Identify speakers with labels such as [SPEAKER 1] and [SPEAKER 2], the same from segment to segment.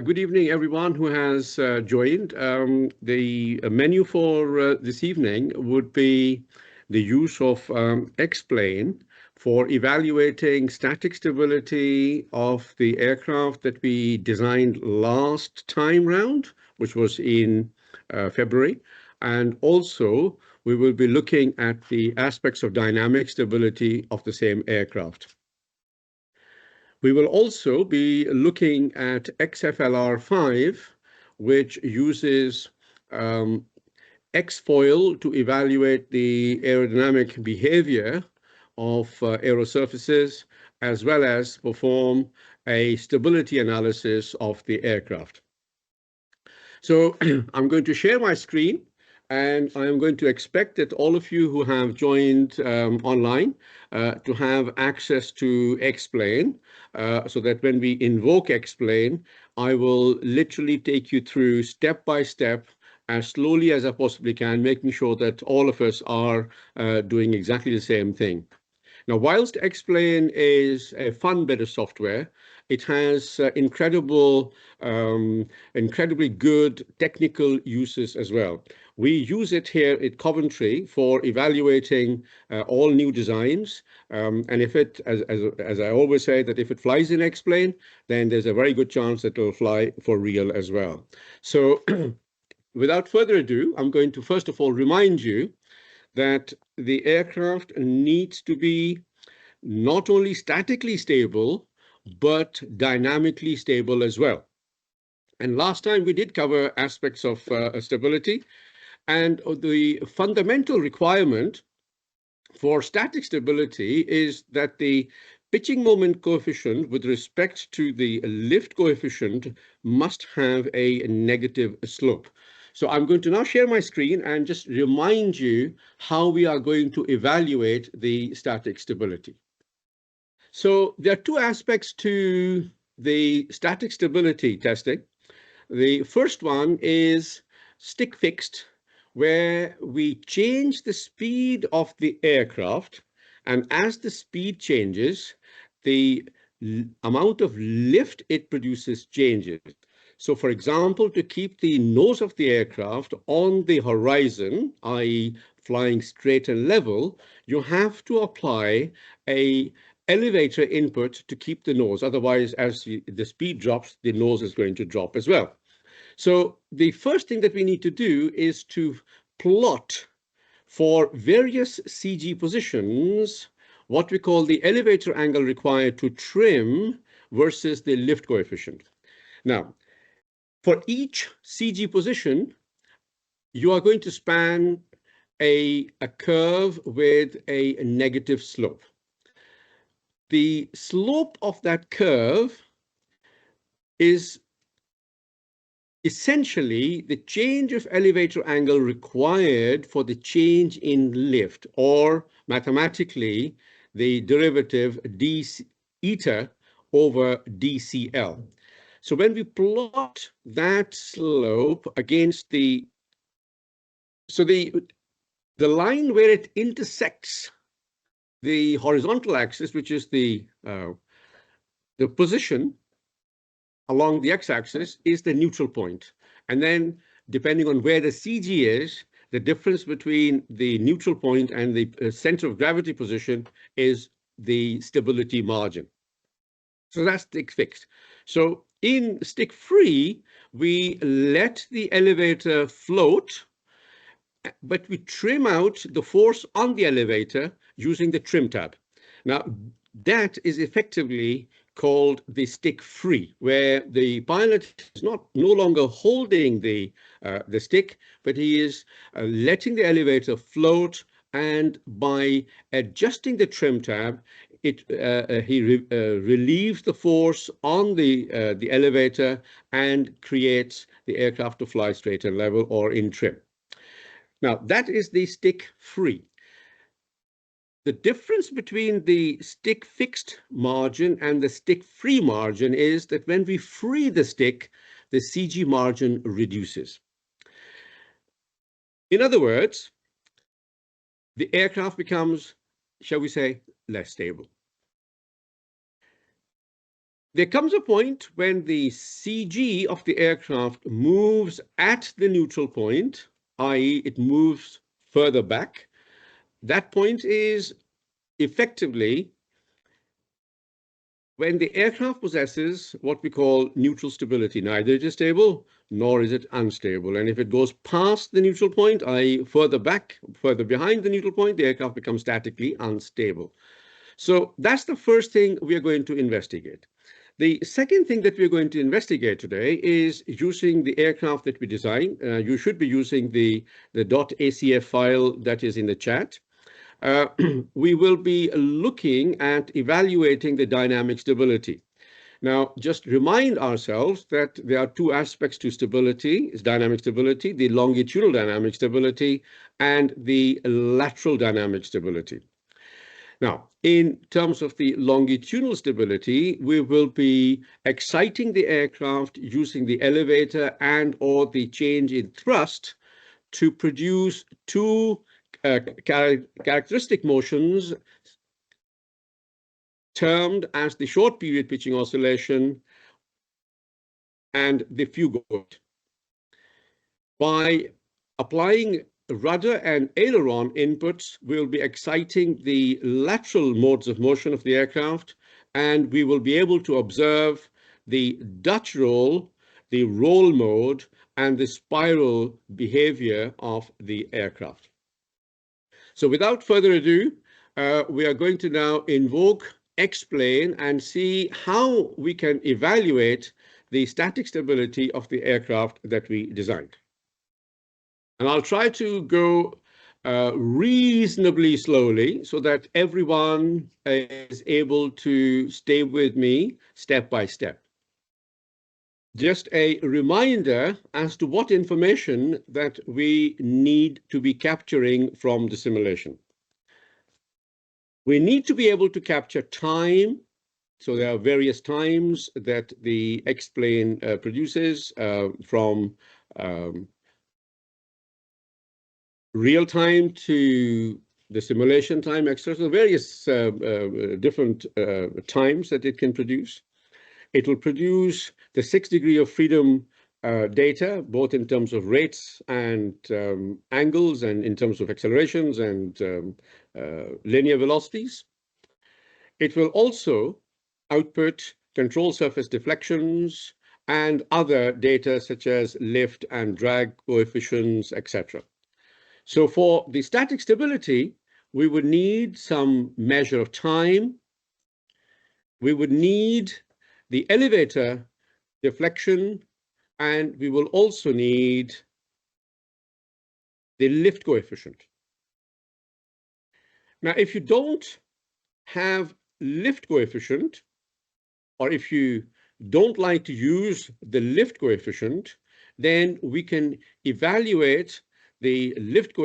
[SPEAKER 1] Good evening, everyone who has joined. The menu for this evening would be the use of Explain for evaluating static stability of the aircraft that we designed last time round, which was in February. And also, we will be looking at the aspects of dynamic stability of the same aircraft. We will also be looking at XFLR5, which uses X-foil to evaluate the aerodynamic behavior of aerosurfaces, as well as perform a stability analysis of the aircraft. So I'm going to share my screen, and I am going to expect that all of you who have joined online to have access to Explain, so that when we invoke Explain, I will literally take you through step by step as slowly as I possibly can, making sure that all of us are doing exactly the same thing. Now, whilst Explain is a fun bit of software, it has incredibly good technical uses as well. We use it here at Coventry for evaluating all new designs. And if it, as I always say, that if it flies in Explain, then there's a very good chance that it'll fly for real as well. So without further ado, I'm going to first of all remind you that the aircraft needs to be not only statically stable, but dynamically stable as well. And last time we did cover aspects of stability, and the fundamental requirement for static stability is that the pitching moment coefficient with respect to the lift coefficient must have a negative slope. So I'm going to now share my screen and just remind you how we are going to evaluate the static stability. So there are two aspects to the static stability testing. The first one is stick fixed, where we change the speed of the aircraft, and as the speed changes, the amount of lift it produces changes. So for example, to keep the nose of the aircraft on the horizon, i.e. flying straight and level, you have to apply a elevator input to keep the nose. Otherwise, as the speed drops, the nose is going to drop as well. So the first thing that we need to do is to plot for various CG positions what we call the elevator angle required to trim versus the lift coefficient. Now, for each CG position, you are going to span a curve with a negative slope. The slope of that curve is essentially the change of elevator angle required for the change in lift, or mathematically, the derivative d eta over dCl. So when we plot that slope against the line where it intersects the horizontal axis, which is the position along the x-axis, is the neutral point. And then depending on where the CG is, the difference between the neutral point and the center of gravity position is the stability margin. So that's stick fixed. So in stick free, we let the elevator float, but we trim out the force on the elevator using the trim tab. Now, that is effectively called the stick free, where the pilot is no longer holding the stick, but he is letting the elevator float, and by adjusting the trim tab, he relieves the force on the elevator and creates the aircraft to fly straight and level or in trim. Now, that is the stick free. The difference between the stick fixed margin and the stick free margin is that when we free the stick, the CG margin reduces. In other words, the aircraft becomes, shall we say, less stable. There comes a point when the CG of the aircraft moves at the neutral point, i.e., it moves further back. That point is effectively when the aircraft possesses what we call neutral stability. Neither it is stable nor is it unstable. And if it goes past the neutral point, i.e., further back, further behind the neutral point, the aircraft becomes statically unstable. So that's the first thing we are going to investigate. The second thing that we're going to investigate today is using the aircraft that we design. You should be using the .acf file that is in the chat. We will be looking at evaluating the dynamic stability. Now, just remind ourselves that there are two aspects to stability, is dynamic stability, the longitudinal dynamic stability, and the lateral dynamic stability. Now, in terms of the longitudinal stability, we will be exciting the aircraft using the elevator and or the change in thrust to produce two characteristic motions termed as the short period pitching oscillation and the phugoid. By applying rudder and aileron inputs, we'll be exciting the lateral modes of motion of the aircraft, and we will be able to observe the Dutch roll, the roll mode, and the spiral behavior of the aircraft. So without further ado, we are going to now invoke explain and see how we can evaluate the static stability of the aircraft that we designed. And I'll try to go reasonably slowly so that everyone is able to stay with me step by step. Just a reminder as to what information that we need to be capturing from the simulation. We need to be able to capture time. So there are various times that the explain produces from real time to the simulation time, etc. So various different times that it can produce. It will produce the 6 degrees of freedom data, both in terms of rates and angles and in terms of accelerations and linear velocities. It will also output control surface deflections and other data such as lift and drag coefficients, etc. So for the static stability, we would need some measure of time. We would need the elevator deflection, and we will also need the lift coefficient. Now, if you don't have lift coefficient, or if you don't like to use the lift coefficient, then we can evaluate the lift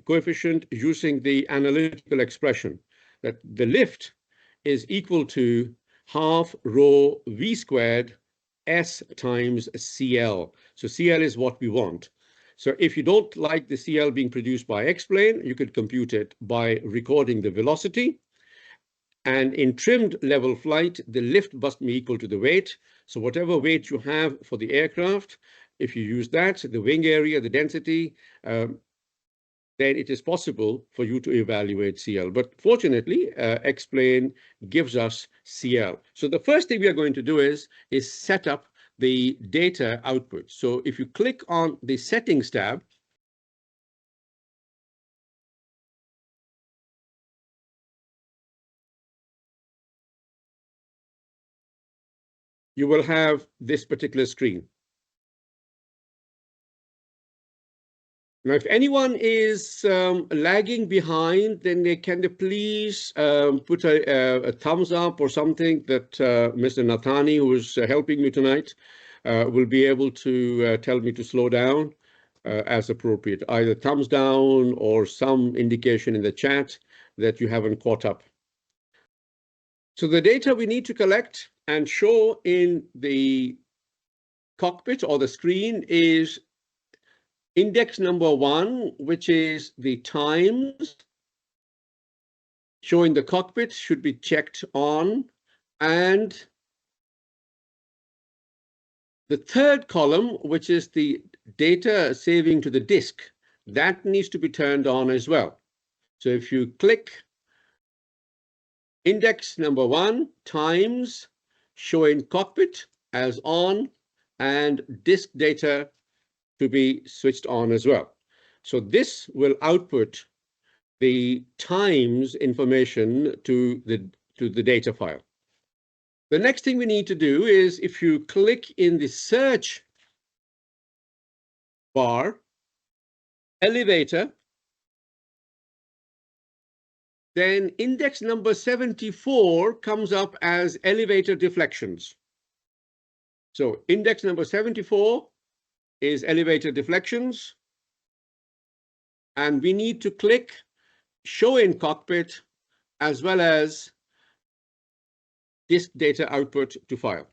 [SPEAKER 1] coefficient using the analytical expression that the lift is equal to half rho v squared s times CL. So CL is what we want. So if you don't like the CL being produced by X-plane, you could compute it by recording the velocity. And in trimmed level flight, the lift must be equal to the weight. So whatever weight you have for the aircraft, if you use that, the wing area, the density, then it is possible for you to evaluate CL. But fortunately, X-plane gives us CL. So the first thing we are going to do is set up the data output. So if you click on the settings tab, you will have this particular screen. Now, if anyone is lagging behind, then they can please put a thumbs up or something that Mr. Nathani, who is helping me tonight, will be able to tell me to slow down as appropriate, either thumbs down or some indication in the chat that you haven't caught up. So the data we need to collect and show in the cockpit or the screen is index number 1, which is the times showing the cockpit should be checked on, and The third column, which is the data saving to the disk, that needs to be turned on as well. So if you click index number 1 times show in cockpit as on and disk data to be switched on as well. So this will output the times information to the data file. The next thing we need to do is if you click in the search bar, elevator, then index number 74 comes up as elevator deflections. So index number 74 is elevator deflections. And we need to click show in cockpit as well as disk data output to file.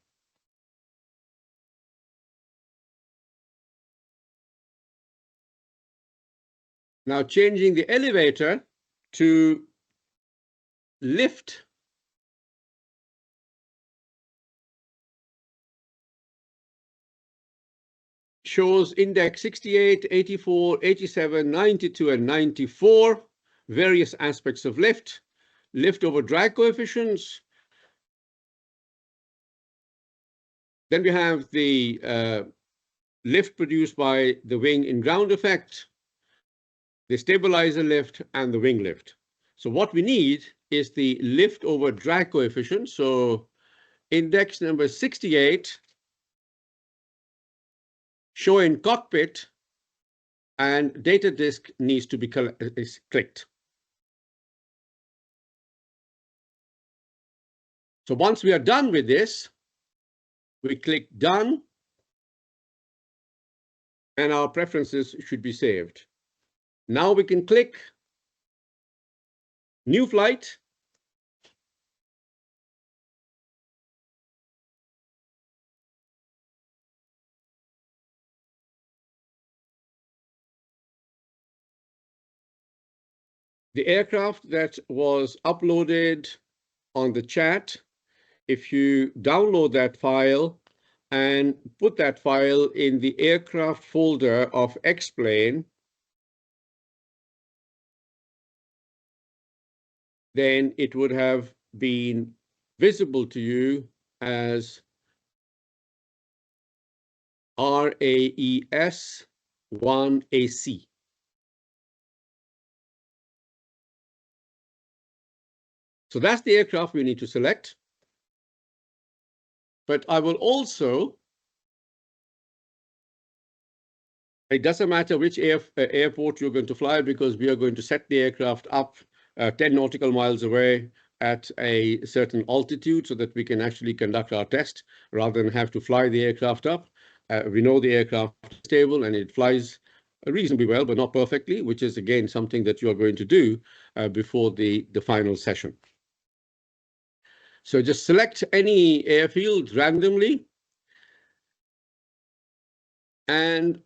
[SPEAKER 1] Now changing the elevator to lift, shows index 68, 84, 87, 92, and 94, various aspects of lift, lift over drag coefficients. Then we have the lift produced by the wing in ground effect, the stabilizer lift, and the wing lift. So what we need is the lift over drag coefficient. So index number 68, show in cockpit, and data disk needs to be clicked. So once we are done with this, we click done, and our preferences should be saved. Now we can click new flight. The aircraft that was uploaded on the chat, if you download that file and put that file in the aircraft folder of X-Plane, then it would have been visible to you as RAeS 1AC. So that's the aircraft we need to select. But I will also, it doesn't matter which airport you're going to fly, because we are going to set the aircraft up 10 nautical miles away at a certain altitude so that we can actually conduct our test rather than have to fly the aircraft up. We know the aircraft is stable and it flies reasonably well, but not perfectly, which is again something that you are going to do before the final session. So just select any airfield randomly and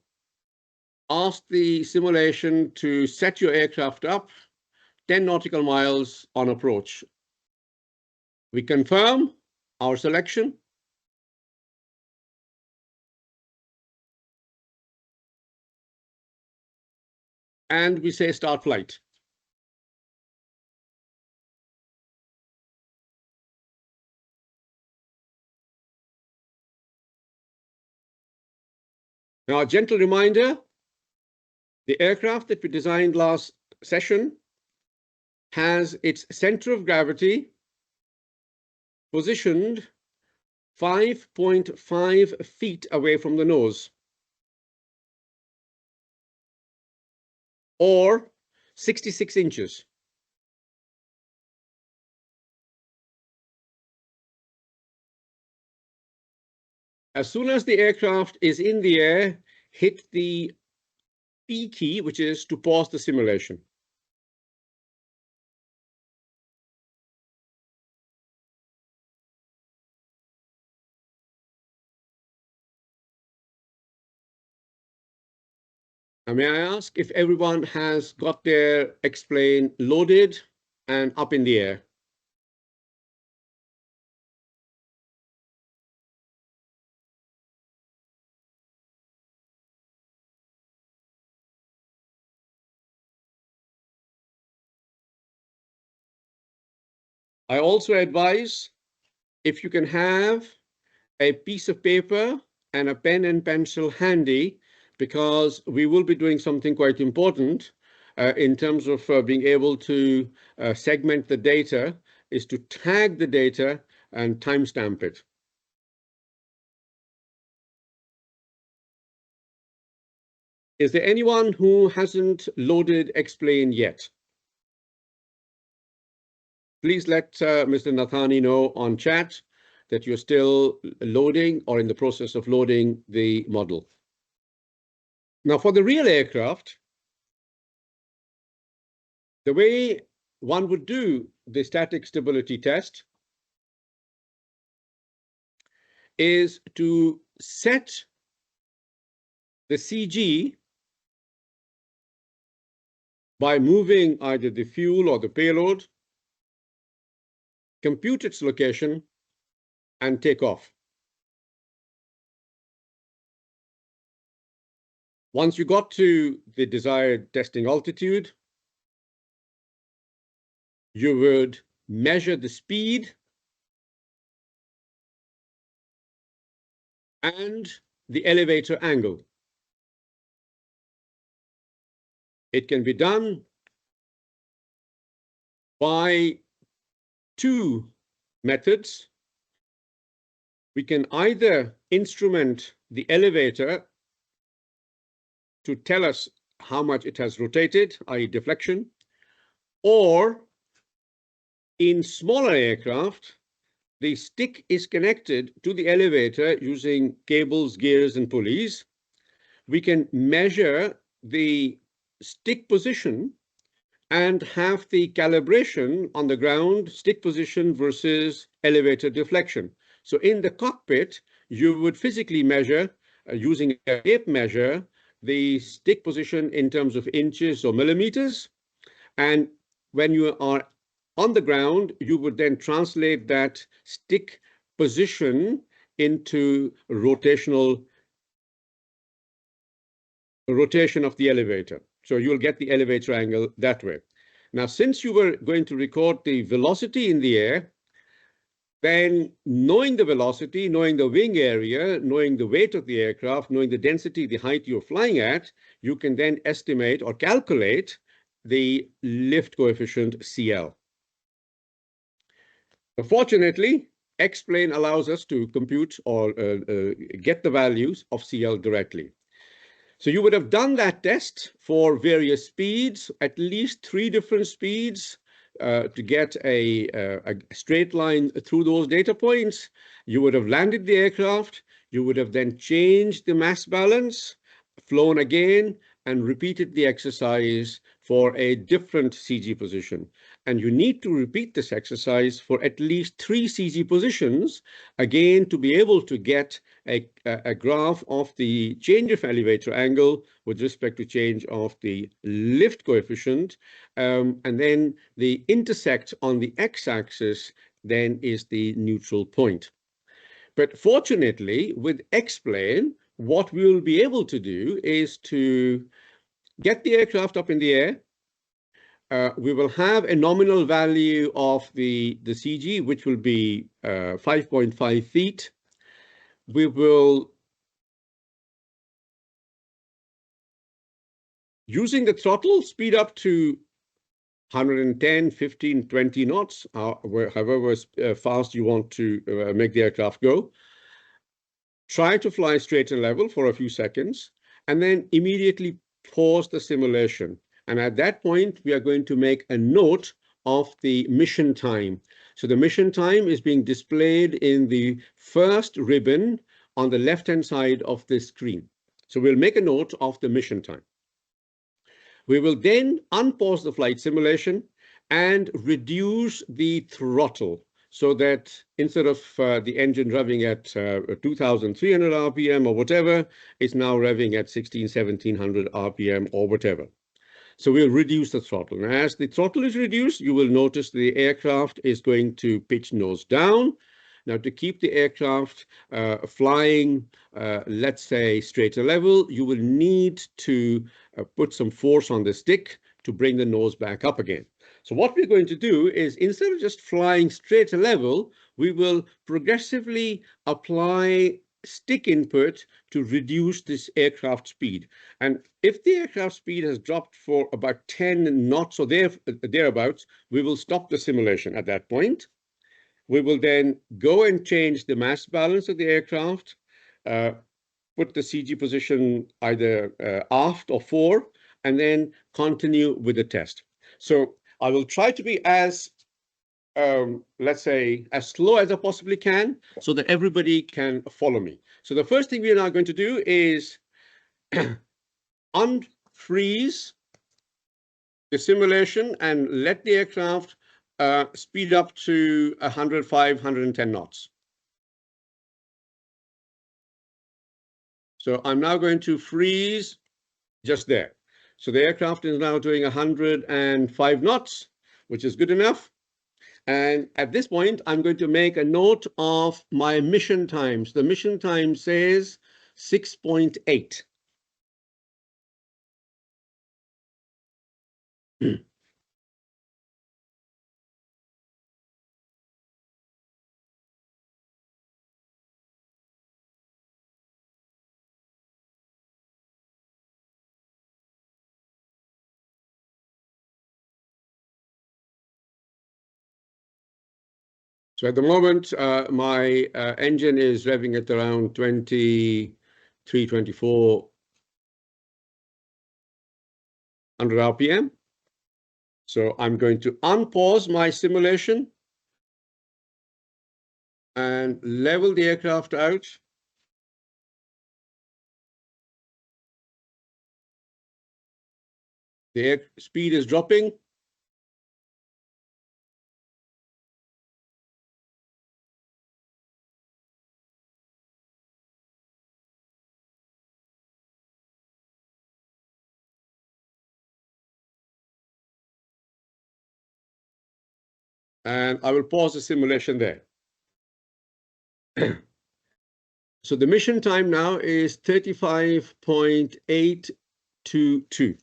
[SPEAKER 1] ask the simulation to set your aircraft up 10 nautical miles on approach. We confirm our selection. And we say start flight. Now, a gentle reminder, the aircraft that we designed last session has its center of gravity positioned 5.5 feet away from the nose, or 66 inches. As soon as the aircraft is in the air, hit the P key, which is to pause the simulation. Now, may I ask if everyone has got their X-plane loaded and up in the air? I also advise if you can have a piece of paper and a pen and pencil handy, because we will be doing something quite important in terms of being able to segment the data, is to tag the data and timestamp it. Is there anyone who hasn't loaded Explain yet? Please let Mr. Nathani know on chat that you're still loading or in the process of loading the model. Now, for the real aircraft, the way one would do the static stability test is to set the CG by moving either the fuel or the payload, compute its location, and take off. Once you got to the desired testing altitude, you would measure the speed and the elevator angle. It can be done by two methods. We can either instrument the elevator to tell us how much it has rotated, i.e. deflection, or in smaller aircraft, the stick is connected to the elevator using cables, gears, and pulleys. We can measure the stick position and have the calibration on the ground, stick position versus elevator deflection. So in the cockpit, you would physically measure, using a tape measure, the stick position in terms of inches or millimeters. And when you are on the ground, you would then translate that stick position into rotation of the elevator. So you'll get the elevator angle that way. Now, since you were going to record the velocity in the air, then knowing the velocity, knowing the wing area, knowing the weight of the aircraft, knowing the density, the height you're flying at, you can then estimate or calculate the lift coefficient CL. Fortunately, Explain allows us to compute or get the values of CL directly. So you would have done that test for various speeds, at least 3 different speeds, to get a straight line through those data points. You would have landed the aircraft. You would have then changed the mass balance, flown again, and repeated the exercise for a different CG position. And you need to repeat this exercise for at least 3 CG positions, again, to be able to get a graph of the change of elevator angle with respect to change of the lift coefficient. And then the intersect on the x-axis then is the neutral point. But fortunately, with Explain, what we will be able to do is to get the aircraft up in the air. We will have a nominal value of the CG, which will be 5.5 feet. We will, using the throttle, speed up to 110, 15, 20 knots, however fast you want to make the aircraft go. Try to fly straight and level for a few seconds, and then immediately pause the simulation. And at that point, we are going to make a note of the mission time. So the mission time is being displayed in the first ribbon on the left-hand side of the screen. So we'll make a note of the mission time. We will then unpause the flight simulation and reduce the throttle so that instead of the engine revving at 2,300 RPM or whatever, it's now revving at 1,1700 RPM or whatever. So we'll reduce the throttle. And as the throttle is reduced, you will notice the aircraft is going to pitch nose down. Now, to keep the aircraft flying, let's say, straight and level, you will need to put some force on the stick to bring the nose back up again. So what we're going to do is, instead of just flying straight level, we will progressively apply stick input to reduce this aircraft speed. And if the aircraft speed has dropped for about 10 knots or thereabouts, we will stop the simulation at that point. We will then go and change the mass balance of the aircraft, put the CG position either aft or fore, and then continue with the test. So I will try to be as, let's say, as slow as I possibly can so that everybody can follow me. So the first thing we are now going to do is unfreeze the simulation and let the aircraft speed up to 105, 110 knots. So I'm now going to freeze just there. So the aircraft is now doing 105 knots, which is good enough. And at this point, I'm going to make a note of my mission times. The mission time says 6.8. So at the moment, my engine is revving at around 23, 24 100 RPM. So I'm going to unpause my simulation and level the aircraft out. The air speed is dropping. And I will pause the simulation there. So the mission time now is 35.822.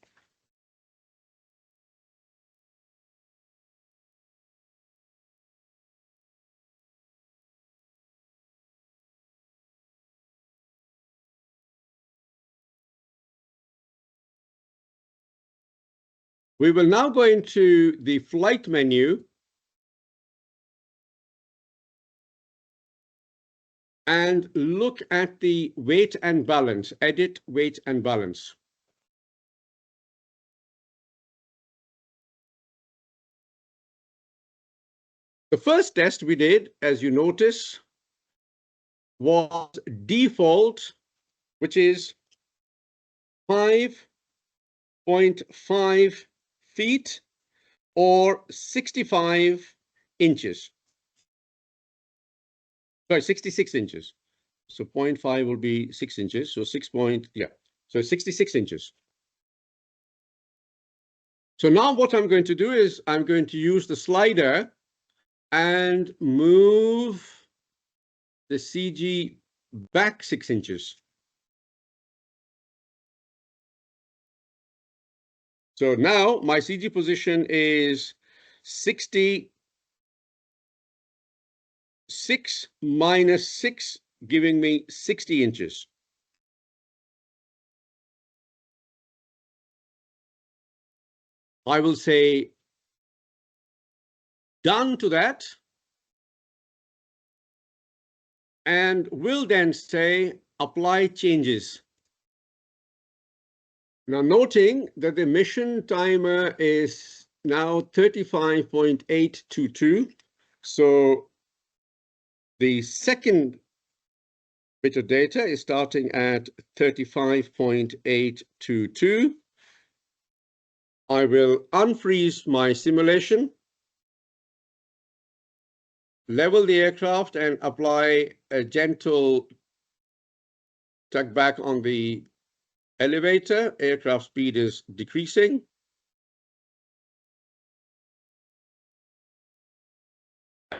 [SPEAKER 1] We will now go into the flight menu and look at the weight and balance, edit weight and balance. The first test we did, as you notice, was default, which is 5.5 feet or 65 inches. Sorry, 66 inches. So 0.5 will be 6 inches. So 6 point, yeah. So 66 inches. So now what I'm going to do is I'm going to use the slider and move the CG back 6 inches. So now my CG position is 66 minus 6, giving me 60 inches. I will say done to that. And will then say apply changes. Now noting that the mission timer is now 35.822. So the second bit of data is starting at 35.822. I will unfreeze my simulation, level the aircraft and apply a gentle tug back on the elevator. Aircraft speed is decreasing.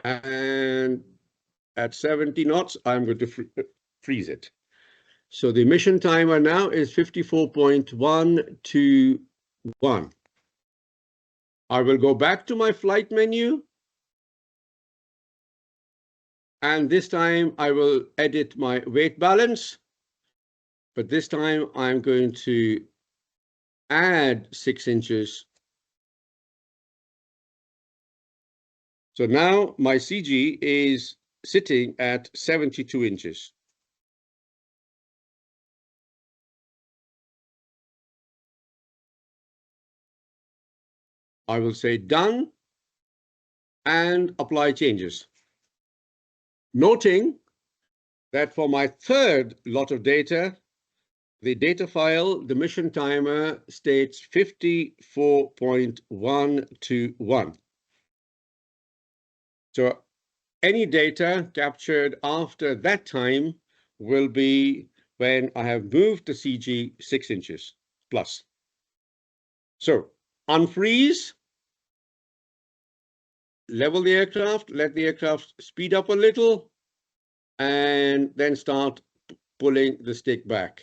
[SPEAKER 1] And at 70 knots, I'm going to freeze it. So the mission timer now is 54.121. I will go back to my flight menu. And this time I will edit my weight balance. But this time I'm going to add 6 inches. So now my CG is sitting at 72 inches. I will say done and apply changes. Noting that for my third lot of data, the data file, the mission timer states 54.121. So any data captured after that time will be when I have moved the CG 6 inches plus. So unfreeze, level the aircraft, let the aircraft speed up a little, and then start pulling the stick back.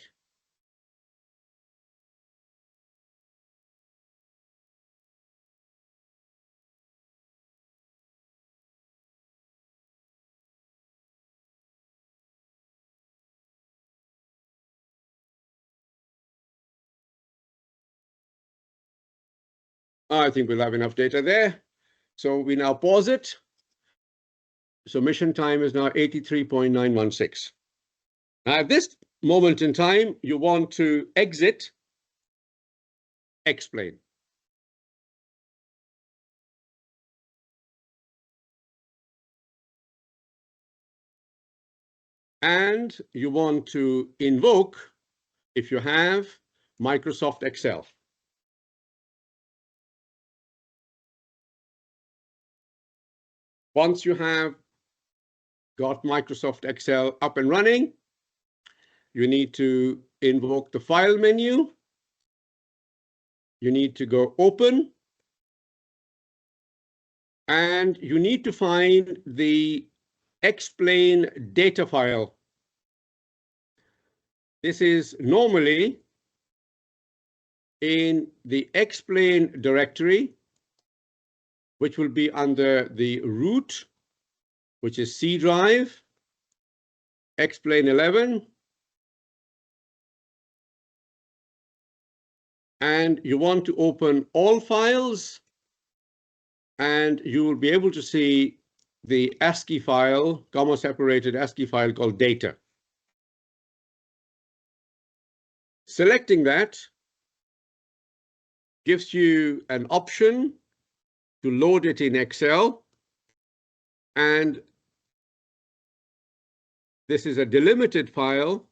[SPEAKER 1] I think we'll have enough data there. So we now pause it. So mission time is now 83.916. Now at this moment in time, you want to exit, explain. And you want to invoke, if you have, Microsoft Excel. Once you have got Microsoft Excel up and running, you need to invoke the File menu. You need to go Open. And you need to find the explain data file. This is normally in the explain directory, which will be under the root, which is C drive, explain 11. And you want to open all files, and you will be able to see the ASCII file, comma-separated ASCII file called data. Selecting that gives you an option to load it in Excel, and this is a delimited file,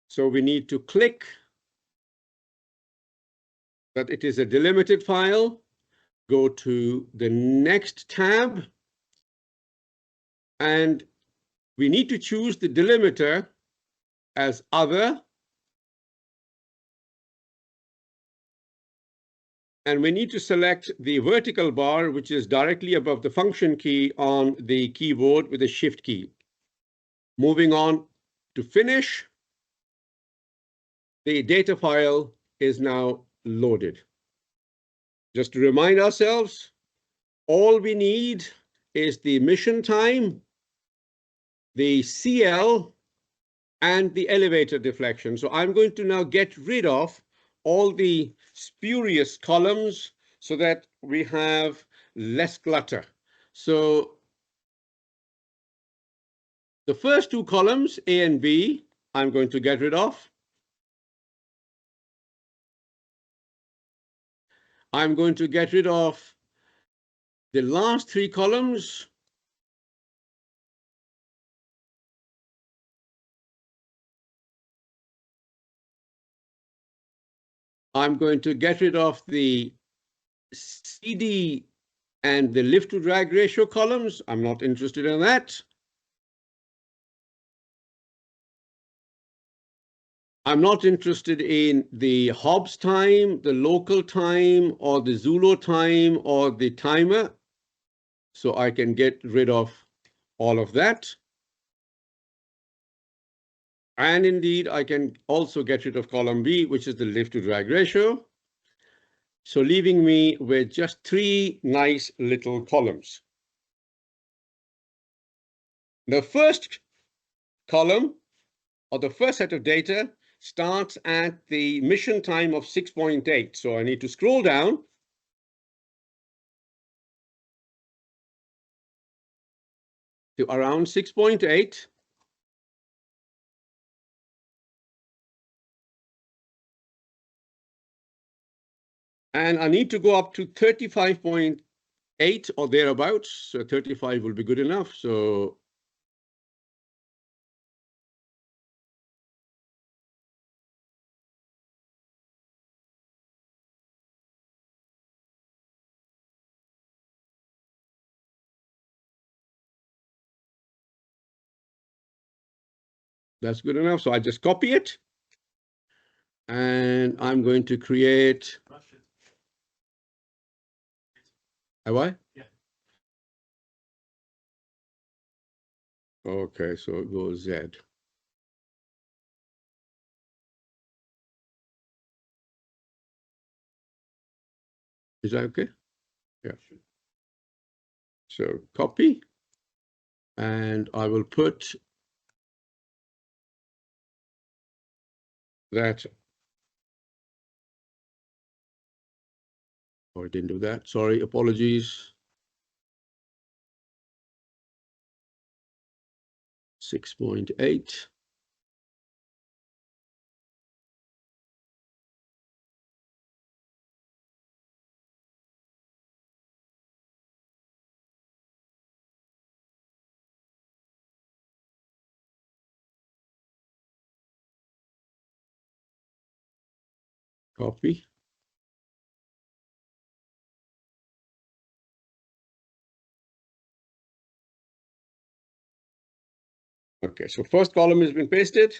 [SPEAKER 1] so we need to click that it is a delimited file, go to the next tab, and we need to choose the delimiter as other, and we need to select the vertical bar, which is directly above the function key on the keyboard with the shift key. Moving on to finish, the data file is now loaded. Just to remind ourselves, all we need is the mission time, the CL, and the elevator deflection. So I'm going to now get rid of all the spurious columns so that we have less clutter. So the first two columns, A and B, I'm going to get rid of. I'm going to get rid of the last three columns. I'm going to get rid of the CD and the lift to drag ratio columns. I'm not interested in that. I'm not interested in the Hobbs time, the local time, or the Zulu time, or the timer. So I can get rid of all of that. And indeed, I can also get rid of column B, which is the lift to drag ratio. So leaving me with just 3 nice little columns. The first column, or the first set of data, starts at the mission time of 6.8. So I need to scroll down to around 6.8. And I need to go up to 35.8 or thereabouts. So 35 will be good enough. So that's good enough. So I just copy it. And I'm going to create a what? Yeah. Okay, so it goes Z. Is that okay? Yeah. So copy, and I will put that. Oh, I didn't do that. Sorry, apologies. 6.8. Copy. Okay, so first column has been pasted.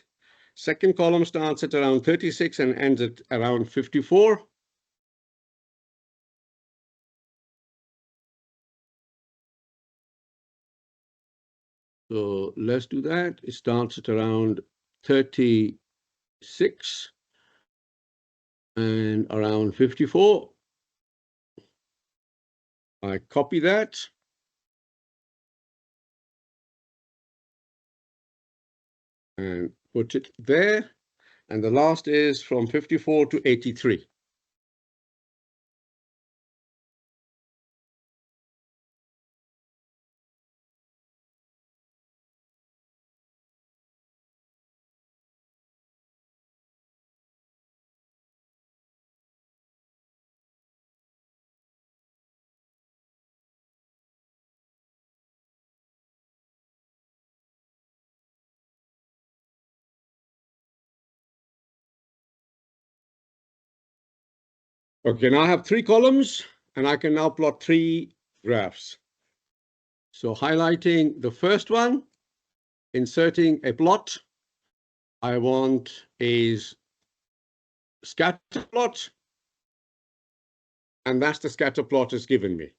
[SPEAKER 1] Second column starts at around 36 and ends at around 54. So let's do that. It starts at around 36 and around 54. I copy that. And put it there. And the last is from 54 to 83. Okay, now I have 3 columns, and I can now plot 3 graphs. So highlighting the first one, inserting a plot. I want is scatter plot, and that's the scatter plot is given me.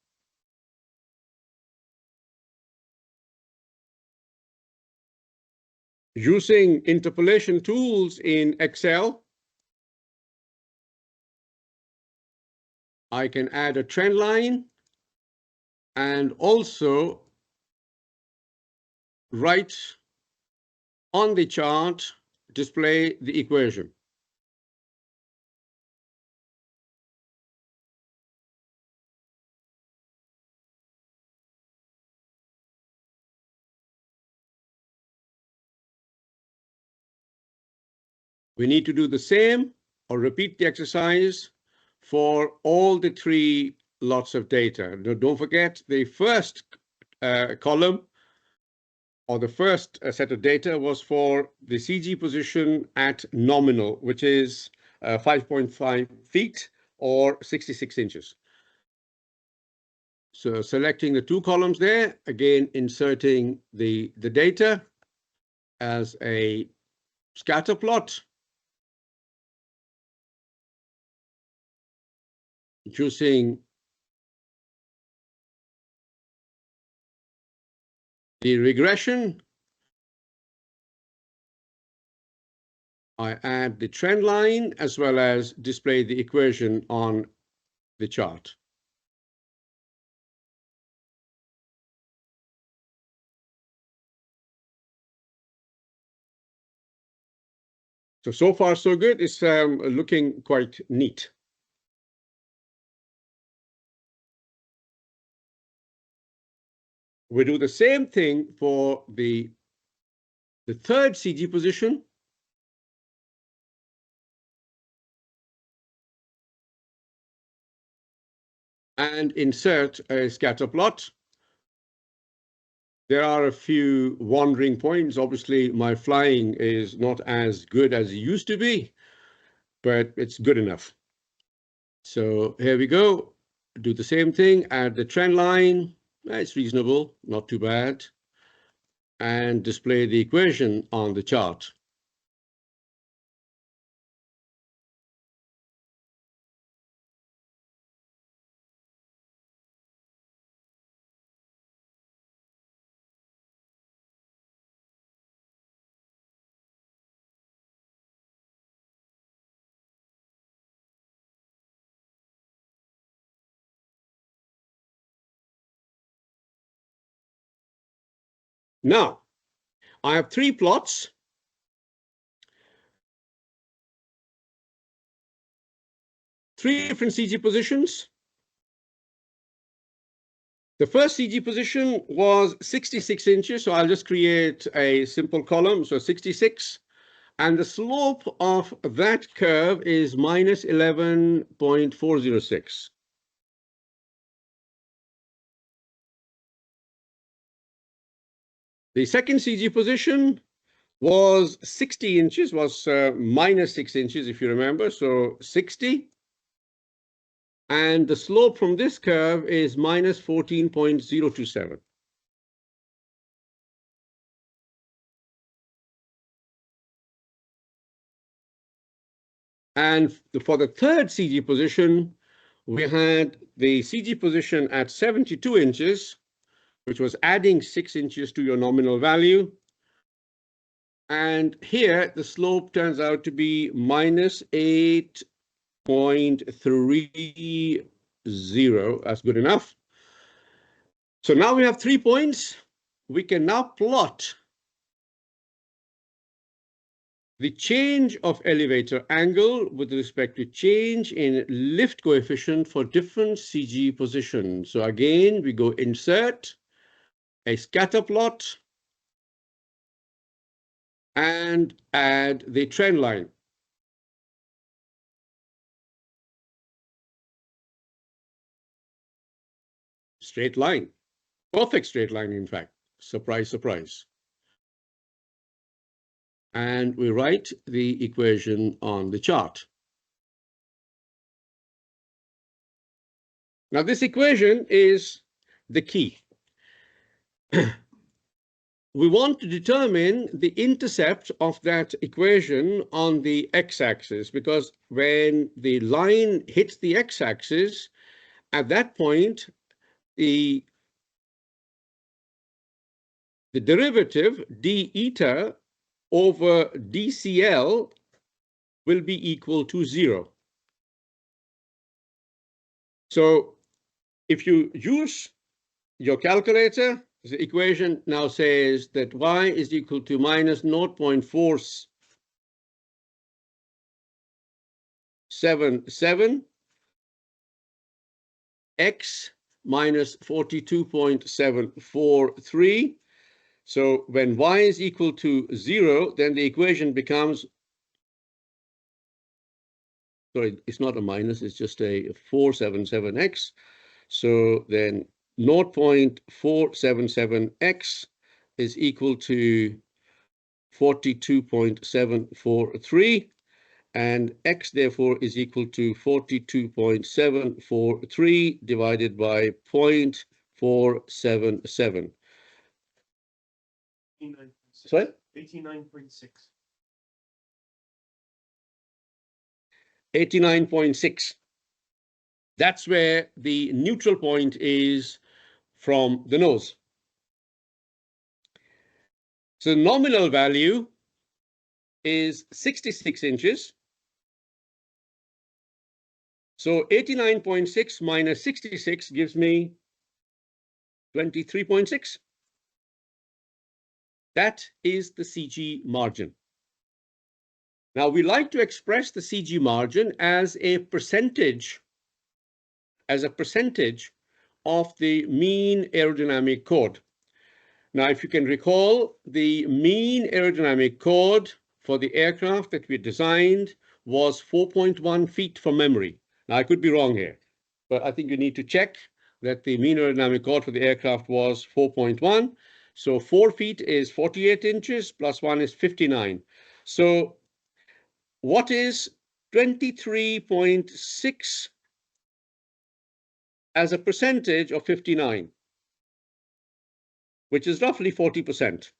[SPEAKER 1] Using interpolation tools in Excel, I can add a trend line and also write on the chart, display the equation. We need to do the same or repeat the exercise for all the 3 lots of data. Now, don't forget the first column or the first set of data was for the CG position at nominal, which is 5.5 feet or 66 inches. So selecting the 2 columns there, again, inserting the data as a scatter plot, choosing the regression. I add the trend line as well as display the equation on the chart. So far, so good. It's looking quite neat. We do the same thing for the third CG position. And insert a scatter plot. There are a few wandering points. Obviously, my flying is not as good as it used to be, but it's good enough. So here we go. Do the same thing, add the trend line. It's reasonable, not too bad. And display the equation on the chart. Now, I have three plots. Three different CG positions. The first CG position was 66 inches, so I'll just create a simple column, so 66. And the slope of that curve is minus 11.406. The second CG position was 60 inches, was minus 6 inches, if you remember, so 60. And the slope from this curve is minus 14.027. And for the third CG position, we had the CG position at 72 inches, which was adding 6 inches to your nominal value. And here, the slope turns out to be minus 8.30. That's good enough. So now we have 3 points. We can now plot the change of elevator angle with respect to change in lift coefficient for different CG positions. So again, we go insert a scatter plot and add the trend line. Straight line, perfect straight line, in fact. Surprise, surprise. And we write the equation on the chart. Now, this equation is the key. We want to determine the intercept of that equation on the x-axis, because when the line hits the x-axis, at that point, the derivative d eta over dCl will be equal to 0. So if you use your calculator, the equation now says that y is equal to minus 0.477 x minus 42.743. So when y is equal to 0, then the equation becomes, sorry, it's not a minus, it's just a 477x. So then 0.477x is equal to 42.743, and x therefore is equal to 42.743 divided by 0.477. Sorry? 89.6. 89.6. That's where the neutral point is from the nose. So the nominal value is 66 inches. So 89.6 minus 66 gives me 23.6. That is the CG margin. Now, we like to express the CG margin as a percentage of the mean aerodynamic chord. Now, if you can recall, the mean aerodynamic chord for the aircraft that we designed was 4.1 feet from memory. Now, I could be wrong here, but I think you need to check that the mean aerodynamic chord for the aircraft was 4.1. So 4 feet is 48 inches, plus 1 is 59. So what is 23.6 as a percentage of 59, which is roughly 40%.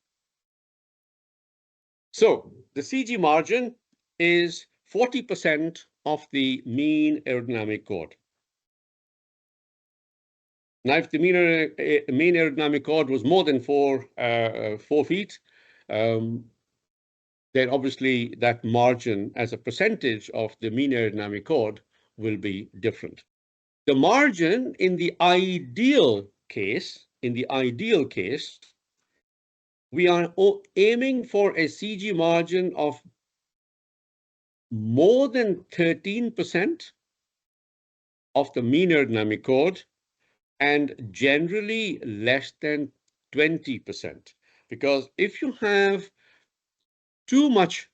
[SPEAKER 1] So the CG margin is 40% of the mean aerodynamic chord. Now, if the mean aerodynamic chord was more than 4 feet, then obviously that margin as a percentage of the mean aerodynamic chord will be different. The margin in the ideal case, we are aiming for a CG margin of more than 13% of the mean aerodynamic chord and generally less than 20%. Because if you have too much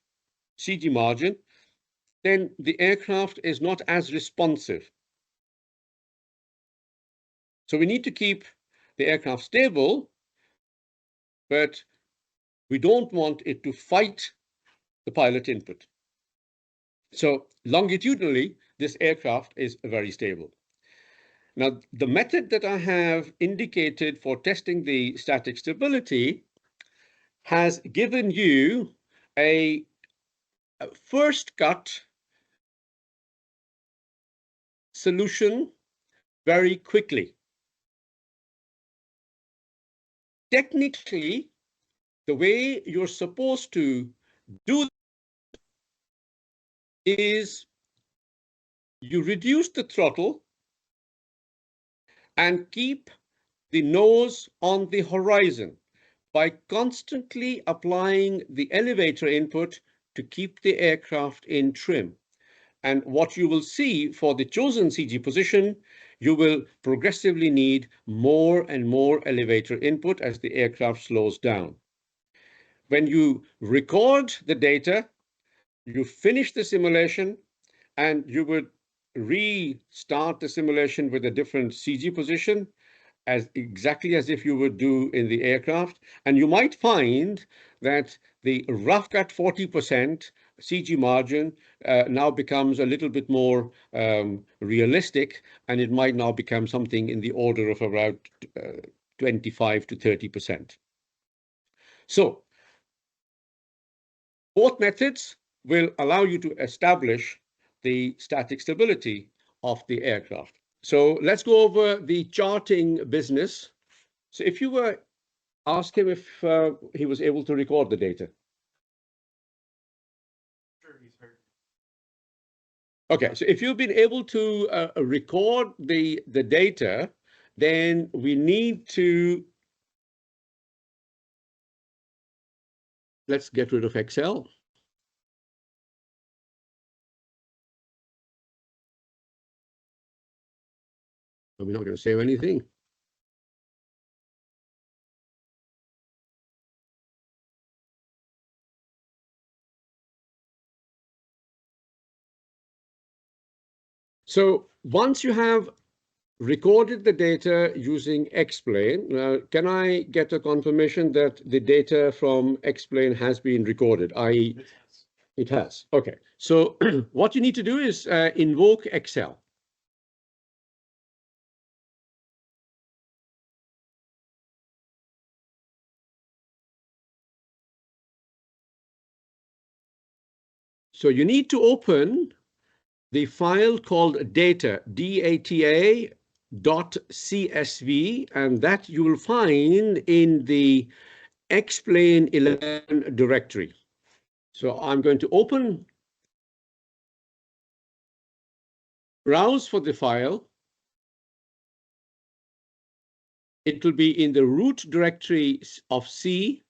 [SPEAKER 1] CG margin, then the aircraft is not as responsive. So we need to keep the aircraft stable, but we don't want it to fight the pilot input. So longitudinally, this aircraft is very stable. Now, the method that I have indicated for testing the static stability has given you a first cut solution very quickly. Technically, the way you're supposed to do is you reduce the throttle and keep the nose on the horizon by constantly applying the elevator input to keep the aircraft in trim. And what you will see for the chosen CG position, you will progressively need more and more elevator input as the aircraft slows down. When you record the data, you finish the simulation, and you would restart the simulation with a different CG position, exactly as if you would do in the aircraft. And you might find that the rough cut 40% CG margin now becomes a little bit more realistic, and it might now become something in the order of about 25 to 30%. So both methods will allow you to establish the static stability of the aircraft. So let's go over the charting business. So if you were ask him if he was able to record the data.
[SPEAKER 2] Sure, he's heard.
[SPEAKER 1] Okay, so if you've been able to record the data, then we need to, let's get rid of Excel. We're not going to save anything. So once you have recorded the data using Explain, can I get a confirmation that the data from Explain has been recorded, i.e. It has. Okay. So what you need to do is invoke Excel. So you need to open the file called data, data.csv, and that you will find in the Explain 11 directory. So I'm going to open browse for the file, it will be in the root directory of C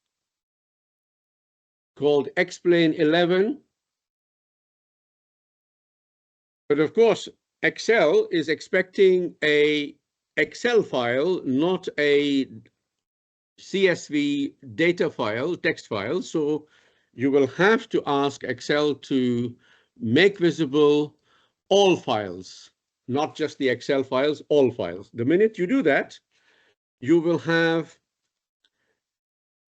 [SPEAKER 1] called explain 11. But of course, Excel is expecting a Excel file, not a CSV data file, text file. So you will have to ask Excel to make visible all files, not just the Excel files, all files. The minute you do that, you will have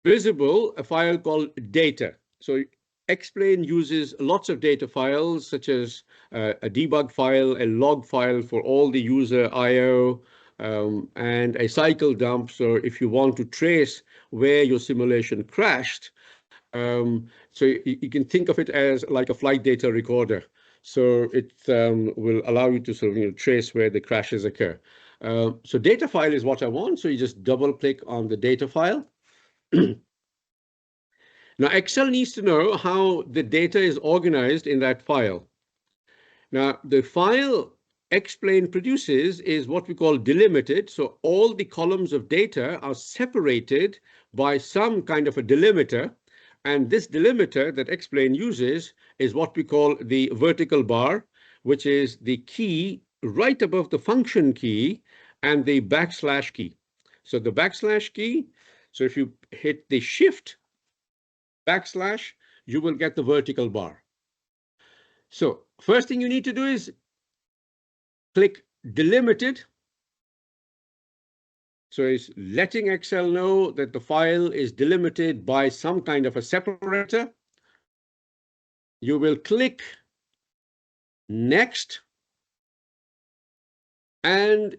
[SPEAKER 1] visible a file called data. So explain uses lots of data files, such as a debug file, a log file for all the user IO, and a cycle dump. So if you want to trace where your simulation crashed, so you can think of it as like a flight data recorder. So it will allow you to sort of trace where the crashes occur. So data file is what I want. So you just double click on the data file. Now, Excel needs to know how the data is organized in that file. Now, the file explain produces is what we call delimited. So all the columns of data are separated by some kind of a delimiter. And this delimiter that explain uses is what we call the vertical bar, which is the key right above the function key and the backslash key. So the backslash key, so if you hit the shift backslash, you will get the vertical bar. So first thing you need to do is click delimited. So it's letting Excel know that the file is delimited by some kind of a separator. You will click next. And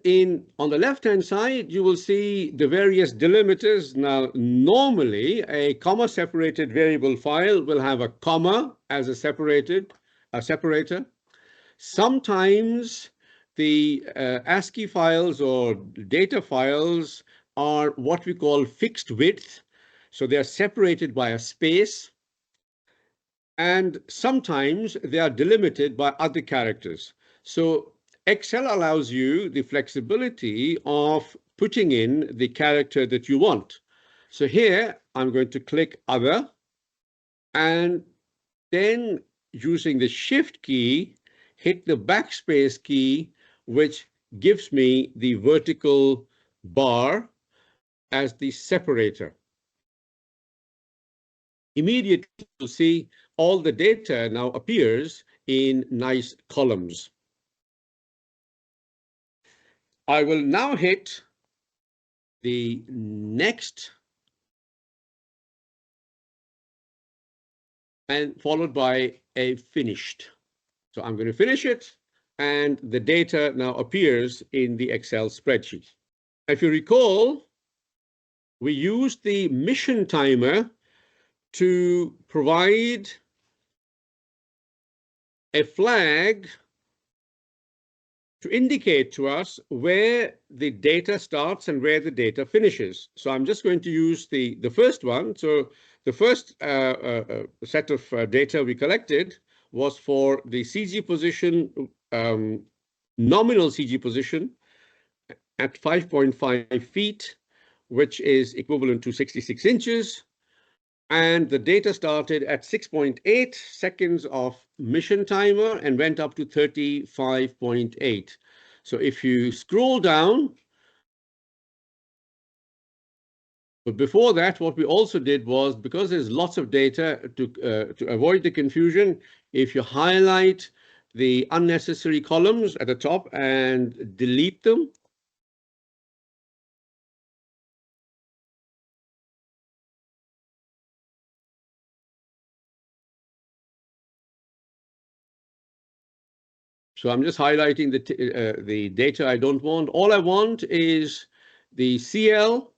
[SPEAKER 1] on the left-hand side, you will see the various delimiters. Now, normally, a comma-separated variable file will have a comma as a separator. Sometimes the ASCII files or data files are what we call fixed width. So they are separated by a space. And sometimes they are delimited by other characters. So Excel allows you the flexibility of putting in the character that you want. So here I'm going to click Other, and then using the Shift key, hit the backspace key, which gives me the vertical bar as the separator. Immediately you'll see all the data now appears in nice columns. I will now hit the next and followed by a finished. So I'm going to finish it, and the data now appears in the Excel spreadsheet. If you recall, we used the mission timer to provide a flag to indicate to us where the data starts and where the data finishes. So I'm just going to use the first one. So the first set of data we collected was for the CG position, nominal CG position at 5.5 feet, which is equivalent to 66 inches. And the data started at 6.8 seconds of mission timer and went up to 35.8. So if you scroll down, but before that, what we also did was, because there's lots of data, to avoid the confusion, if you highlight the unnecessary columns at the top and delete them, so I'm just highlighting the data I don't want. All I want is the CL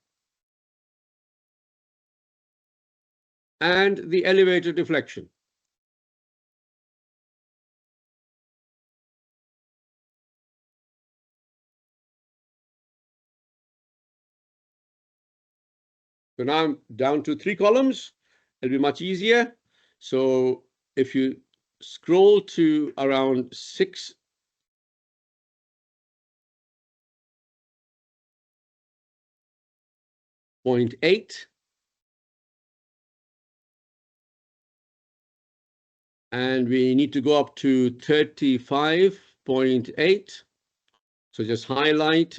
[SPEAKER 1] and the elevator deflection. So now I'm down to 3 columns. It'll be much easier. So if you scroll to around 6 0.8. And we need to go up to 35.8. So just highlight.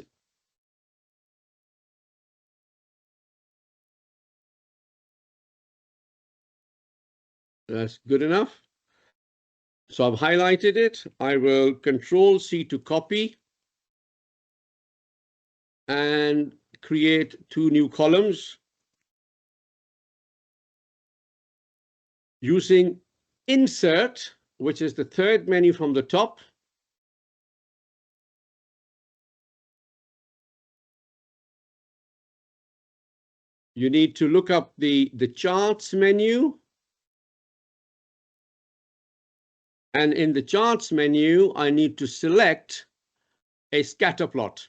[SPEAKER 1] That's good enough. So I've highlighted it. I will Control C to copy and create 2 new columns using Insert, which is the 3rd menu from the top. You need to look up the Charts menu. And in the Charts menu, I need to select a scatter plot.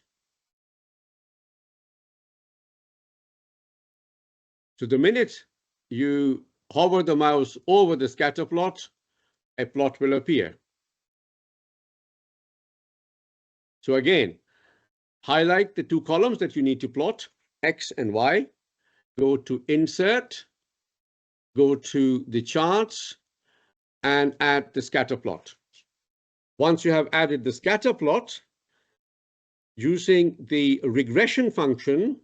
[SPEAKER 1] So the minute you hover the mouse over the scatter plot, a plot will appear. So again, highlight the 2 columns that you need to plot, X and Y. Go to Insert, go to the Charts, and add the scatter plot. Once you have added the scatter plot, using the regression function,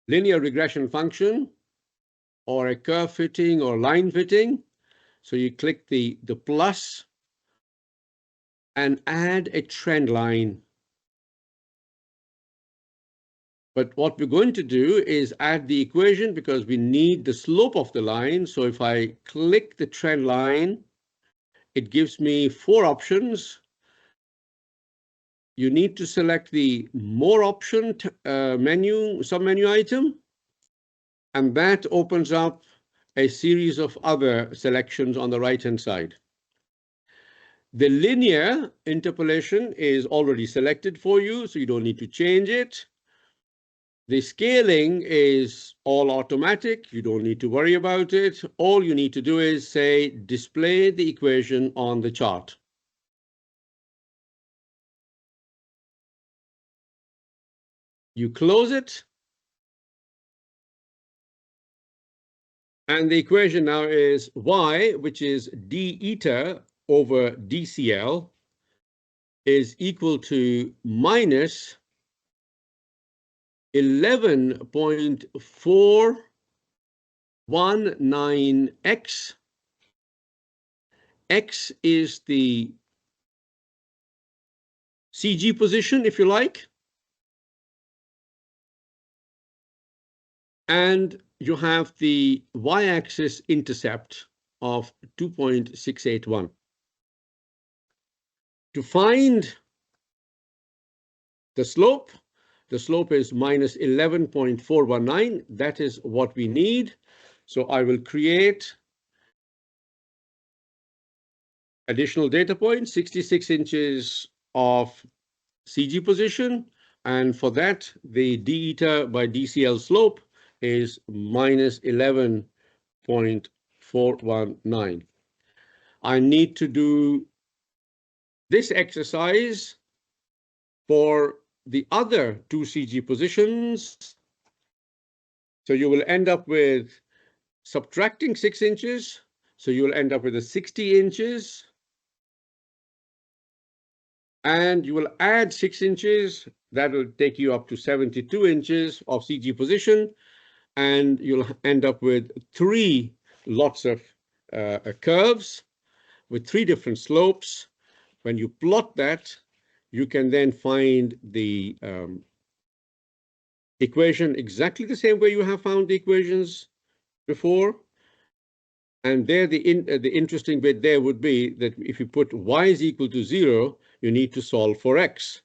[SPEAKER 1] linear regression function, or a curve fitting or line fitting, so you click the plus and add a trend line. But what we're going to do is add the equation because we need the slope of the line. So if I click the trend line, it gives me 4 options. You need to select the More option submenu item, and that opens up a series of other selections on the right-hand side. The linear interpolation is already selected for you, so you don't need to change it. The scaling is all automatic. You don't need to worry about it. All you need to do is say, display the equation on the chart. You close it. And the equation now is y, which is d eta over dCl, is equal to minus 11.419x. X is the CG position, if you like. And you have the y-axis intercept of 2.681. To find the slope is minus 11.419. That is what we need. So I will create additional data points, 66 inches of CG position. And for that, the d eta by dCl slope is minus 11.419. I need to do this exercise for the other 2 CG positions. So you will end up with subtracting 6 inches. So you will end up with a 60 inches. And you will add 6 inches. That will take you up to 72 inches of CG position. And you'll end up with 3 lots of curves with 3 different slopes. When you plot that, you can then find the equation exactly the same way you have found the equations before. And there, the interesting bit there would be that if you put y is equal to 0, you need to solve for x.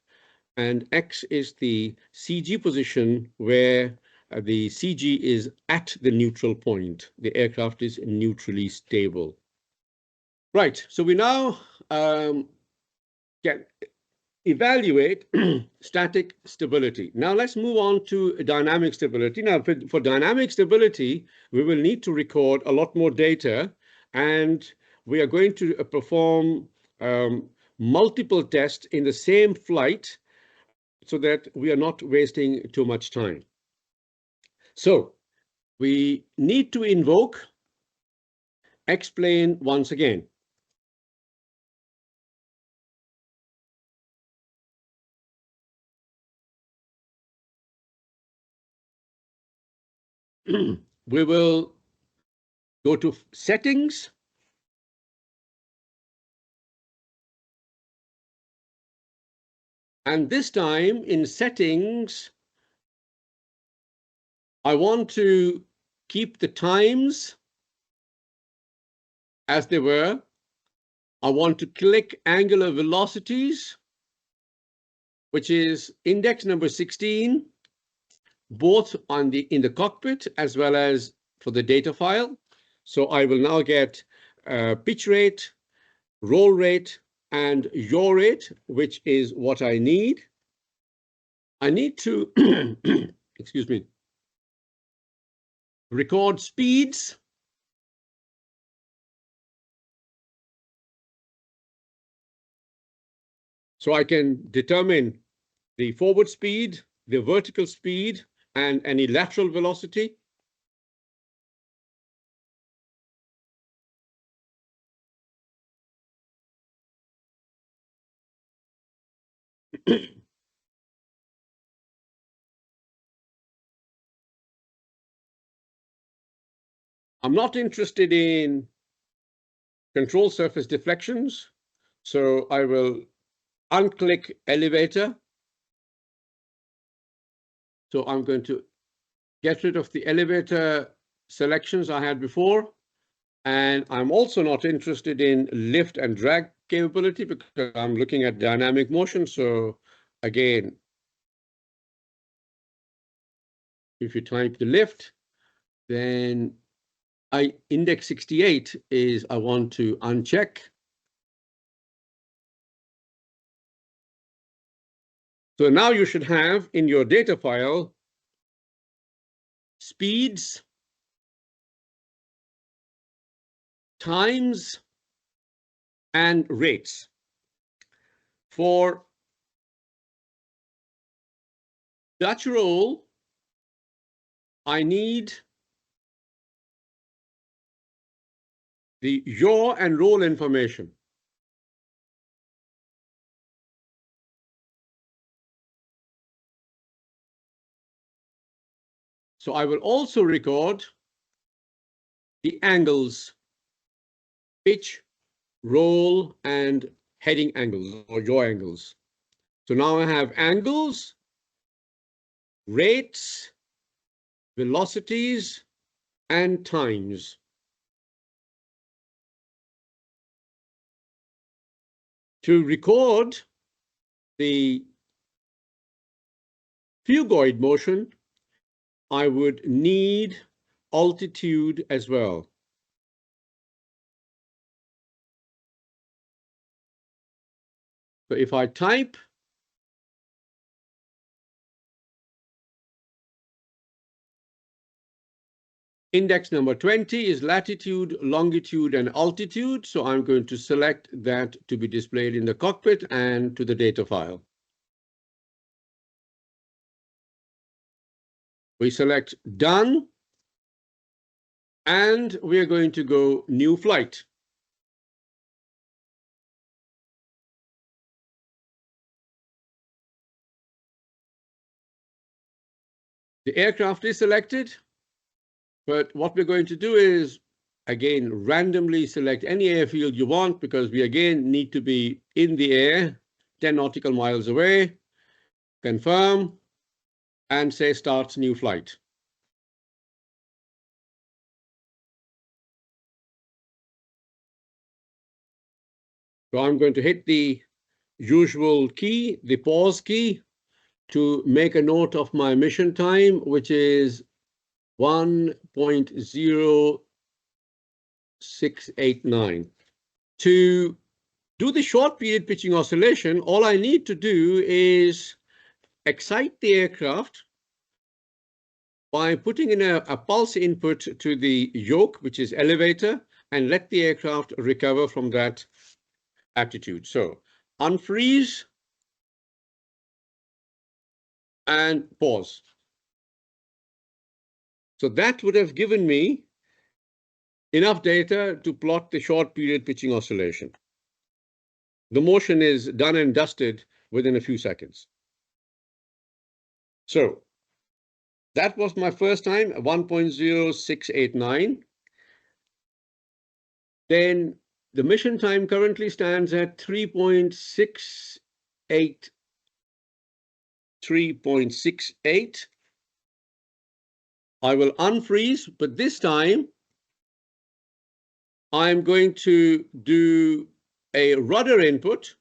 [SPEAKER 1] And x is the CG position where the CG is at the neutral point. The aircraft is neutrally stable. Right, so we now can evaluate static stability. Now let's move on to dynamic stability. Now for dynamic stability, we will need to record a lot more data, and we are going to perform multiple tests in the same flight so that we are not wasting too much time. So we need to invoke explain once again. We will go to settings. And this time in settings, I want to keep the times as they were. I want to click angular velocities, which is index number 16, both in the cockpit as well as for the data file. So I will now get pitch rate, roll rate, and yaw rate, which is what I need. I need to, excuse me, record speeds. So I can determine the forward speed, the vertical speed, and any lateral velocity. I'm not interested in control surface deflections, so I will unclick elevator. So I'm going to get rid of the elevator selections I had before. And I'm also not interested in lift and drag capability because I'm looking at dynamic motion. So again, if you type the lift, then index 68 is I want to uncheck. So now you should have in your data file speeds, times, and rates. For Dutch roll, I need the yaw and roll information. So I will also record the angles, pitch, roll, and heading angles or yaw angles. So now I have angles, rates, velocities, and times. To record the phugoid motion, I would need altitude as well. So if I type index number 20 is latitude, longitude, and altitude. So I'm going to select that to be displayed in the cockpit and to the data file. We select done, and we're going to go new flight. The aircraft is selected, but what we're going to do is, again, randomly select any airfield you want because we again need to be in the air, 10 nautical miles away, confirm, and say start new flight. So I'm going to hit the usual key, the pause key, to make a note of my mission time, which is 1.0689. To do the short period pitching oscillation, all I need to do is excite the aircraft by putting in a pulse input to the yoke, which is elevator, and let the aircraft recover from that attitude. So unfreeze, and pause. So that would have given me enough data to plot the short period pitching oscillation. The motion is done and dusted within a few seconds. So that was my first time, 1.0689. Then the mission time currently stands at 3.68. 3.68. I will unfreeze, but this time I'm going to do a rudder input.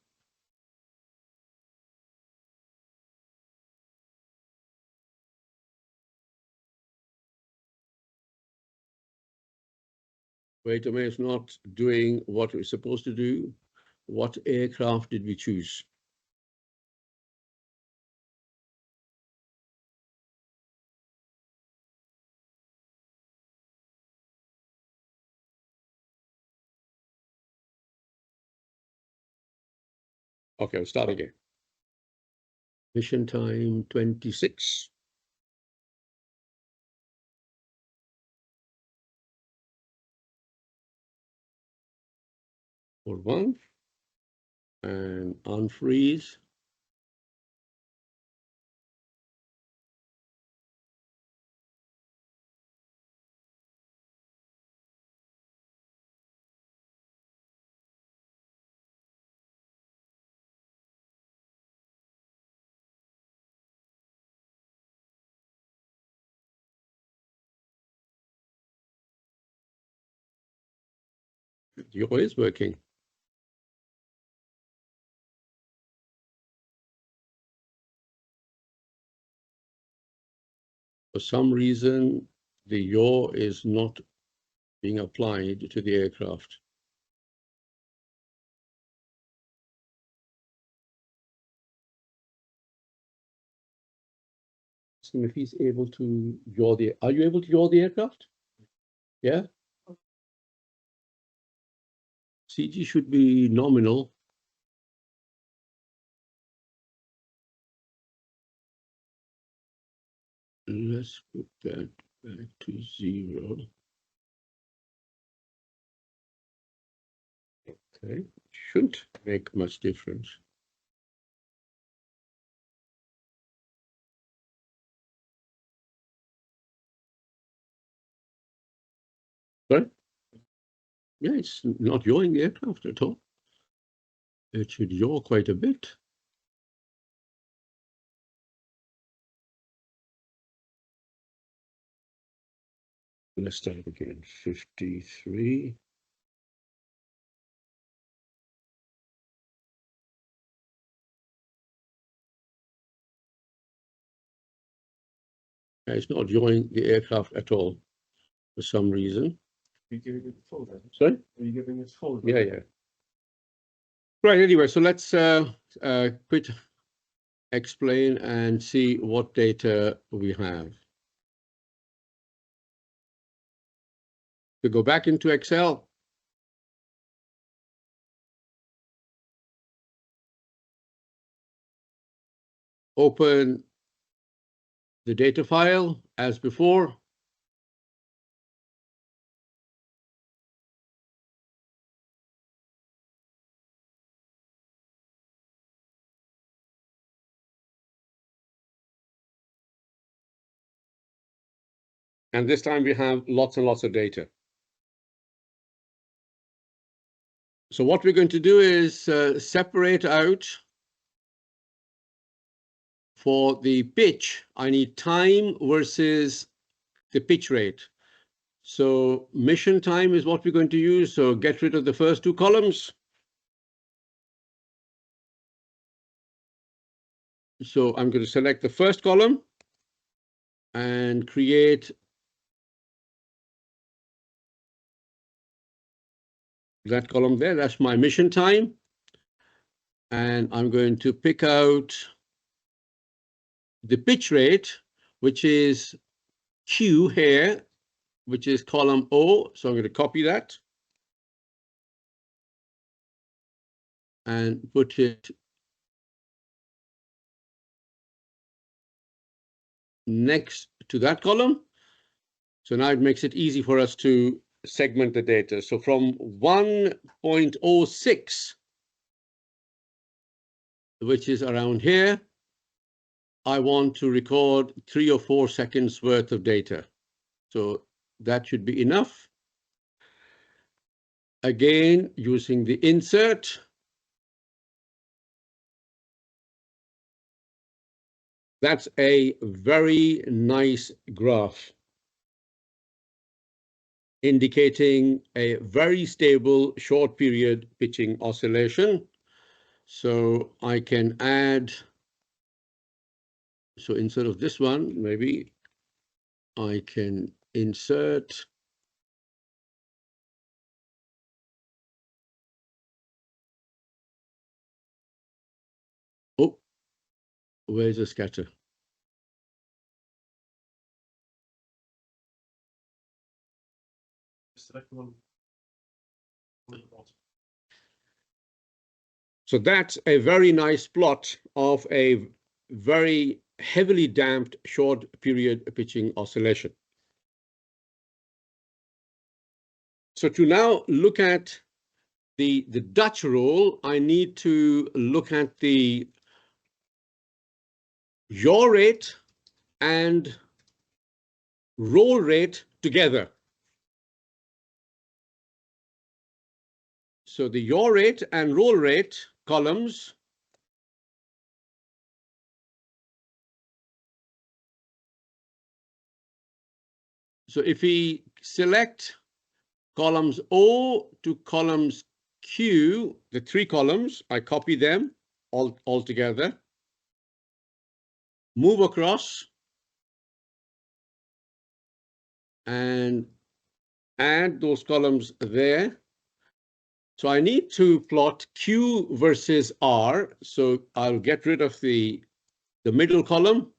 [SPEAKER 1] Wait a minute, it's not doing what it's supposed to do. What aircraft did we choose? Okay, I'll start again. Mission time 26. For one, and unfreeze. Yaw is working. For some reason, the yaw is not being applied to the aircraft. So if he's able to yaw the, are you able to yaw the aircraft? Yeah. CG should be nominal. Let's put that back to 0. Okay, shouldn't make much difference. But yeah, it's not yawing the aircraft at all. It should yaw quite a bit. Let's start again. 53. It's not yawing the aircraft at all for some reason.
[SPEAKER 2] Are you giving it full then?
[SPEAKER 1] Sorry?
[SPEAKER 2] Are you giving it full?
[SPEAKER 1] Yeah, yeah. Right, anyway, so let's quit explain and see what data we have. To go back into Excel. Open the data file as before. And this time we have lots and lots of data. So what we're going to do is separate out for the pitch. I need time versus the pitch rate. So mission time is what we're going to use. So get rid of the first two columns. So I'm going to select the first column and create that column there. That's my mission time. And I'm going to pick out the pitch rate, which is Q here, which is column O. So I'm going to copy that and put it next to that column. So now it makes it easy for us to segment the data. So from 1.06, which is around here, I want to record 3 or 4 seconds worth of data. So that should be enough. Again, using the insert. That's a very nice graph, indicating a very stable short period pitching oscillation. So I can add, so instead of this one, maybe I can insert oh, where's the scatter?
[SPEAKER 2] Select one.
[SPEAKER 1] So that's a very nice plot of a very heavily damped short period pitching oscillation. So to now look at the Dutch roll, I need to look at the yaw rate and roll rate together. So the yaw rate and roll rate columns so if we select columns O to columns Q, the 3 columns, I copy them all together, move across, and add those columns there. So I need to plot Q versus R. So I'll get rid of the middle column.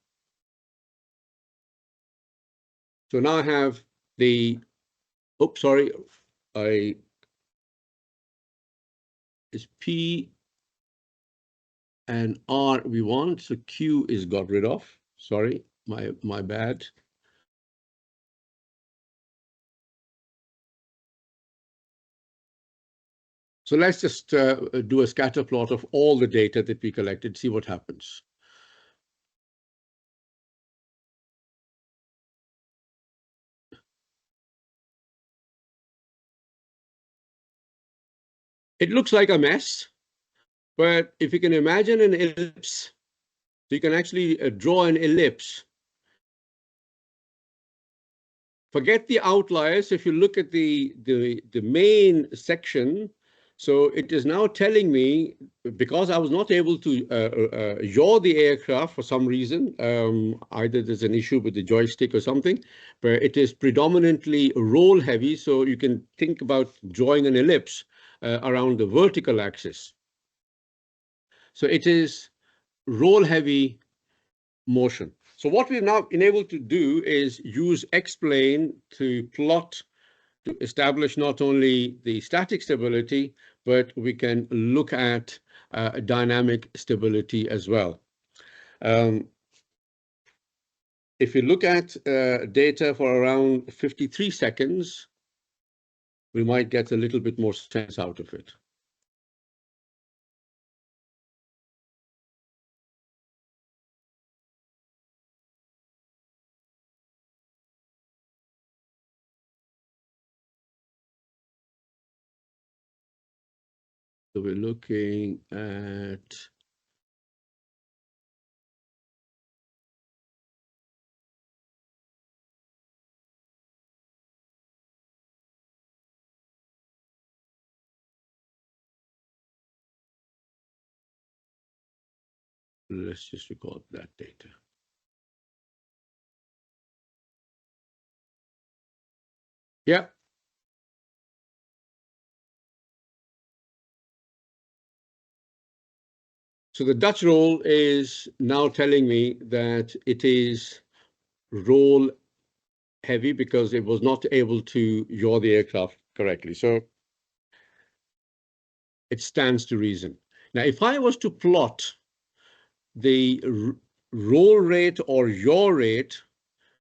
[SPEAKER 1] So now I have the, oops, sorry, is P and R we want. So Q is got rid of. Sorry, my bad. So let's just do a scatter plot of all the data that we collected, see what happens. It looks like a mess, but if you can imagine an ellipse, so you can actually draw an ellipse. Forget the outliers. If you look at the main section, so it is now telling me, because I was not able to yaw the aircraft for some reason, either there's an issue with the joystick or something, but it is predominantly roll heavy. So you can think about drawing an ellipse around the vertical axis. So it is roll heavy motion. So what we've now been able to do is use X-plane to plot, to establish not only the static stability, but we can look at dynamic stability as well. If you look at data for around 53 seconds, we might get a little bit more sense out of it. So we're looking at let's just record that data. Yeah. So the Dutch roll is now telling me that it is roll heavy because it was not able to yaw the aircraft correctly. So it stands to reason. Now, if I was to plot the roll rate or yaw rate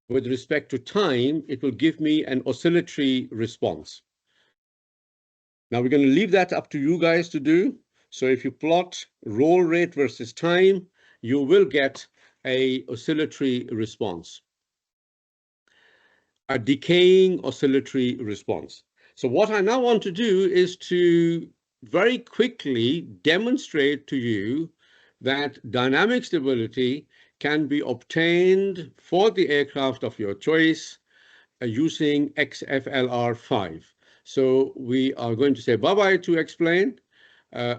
[SPEAKER 1] with respect to time, it will give me an oscillatory response. Now we're going to leave that up to you guys to do. So if you plot roll rate versus time, you will get a oscillatory response, a decaying oscillatory response. So what I now want to do is to very quickly demonstrate to you that dynamic stability can be obtained for the aircraft of your choice using XFLR5. So we are going to say bye-bye to explain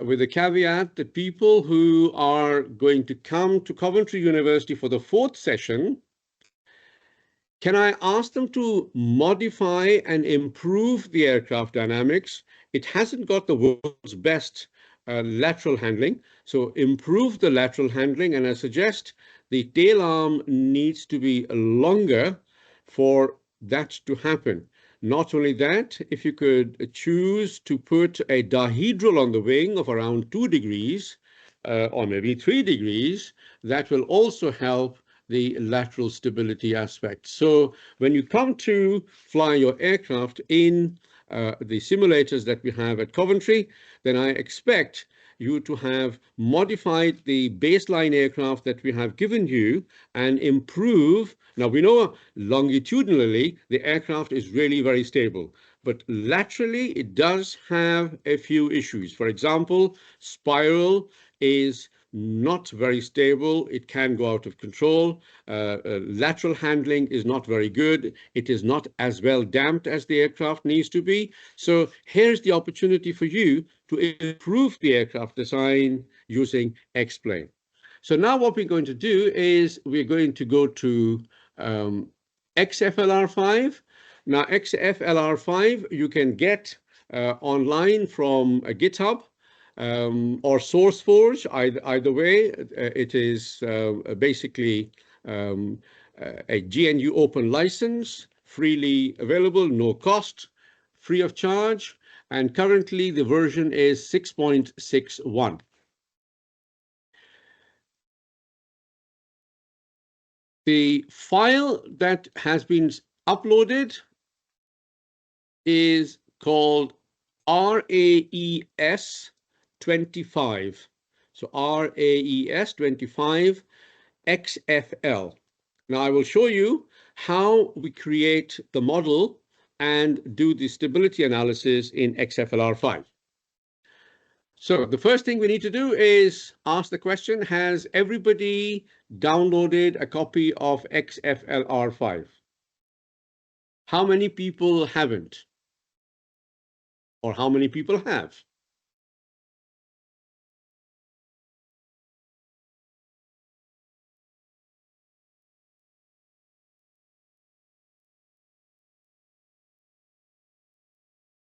[SPEAKER 1] with the caveat that people who are going to come to Coventry University for the 4th session, can I ask them to modify and improve the aircraft dynamics? It hasn't got the world's best lateral handling, so improve the lateral handling, and I suggest the tail arm needs to be longer for that to happen. Not only that, if you could choose to put a dihedral on the wing of around 2 degrees, or maybe 3 degrees, that will also help the lateral stability aspect. So when you come to fly your aircraft in the simulators that we have at Coventry, then I expect you to have modified the baseline aircraft that we have given you and improve. Now we know longitudinally the aircraft is really very stable, but laterally it does have a few issues. For example, spiral is not very stable. It can go out of control. Lateral handling is not very good. It is not as well damped as the aircraft needs to be. So here's the opportunity for you to improve the aircraft design using X-plane. So now what we're going to do is we're going to go to XFLR5. Now XFLR5 you can get online from GitHub. Or SourceForge, either way, it is basically a GNU open license, freely available, no cost, free of charge, and currently the version is 6.61. The file that has been uploaded is called RAeS 25. So RAeS 25 XFL. Now I will show you how we create the model and do the stability analysis in XFLR5. So the first thing we need to do is ask the question, has everybody downloaded a copy of XFLR5? How many people haven't? Or how many people have?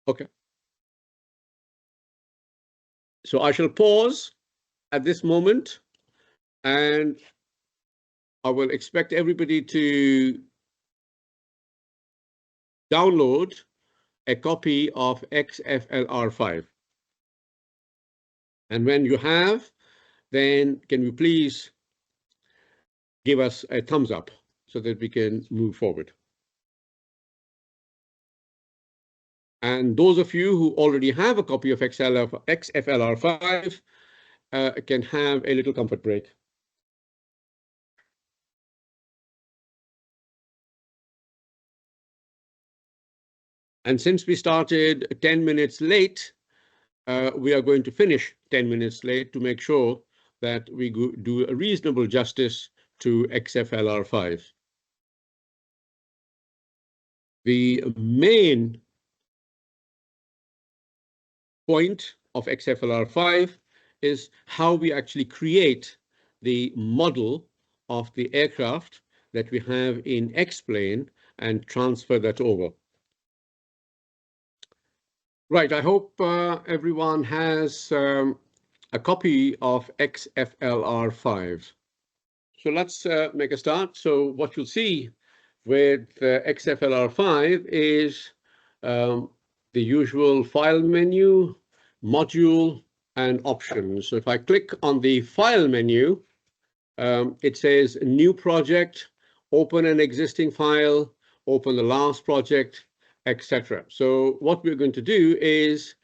[SPEAKER 1] Okay. So I shall pause at this moment and I will expect everybody to download a copy of XFLR5. And when you have, then can you please give us a thumbs up so that we can move forward. And those of you who already have a copy of XFLR5 can have a little comfort break. And since we started 10 minutes late, we are going to finish 10 minutes late to make sure that we do a reasonable justice to XFLR5. The main point of XFLR5 is how we actually create the model of the aircraft that we have in X-plane and transfer that over. Right, I hope everyone has a copy of XFLR5. So let's make a start. So what you'll see with XFLR5 is the usual file menu, module, and options. So if I click on the file menu, it says new project, open an existing file, open the last project, etc. So what we're going to do is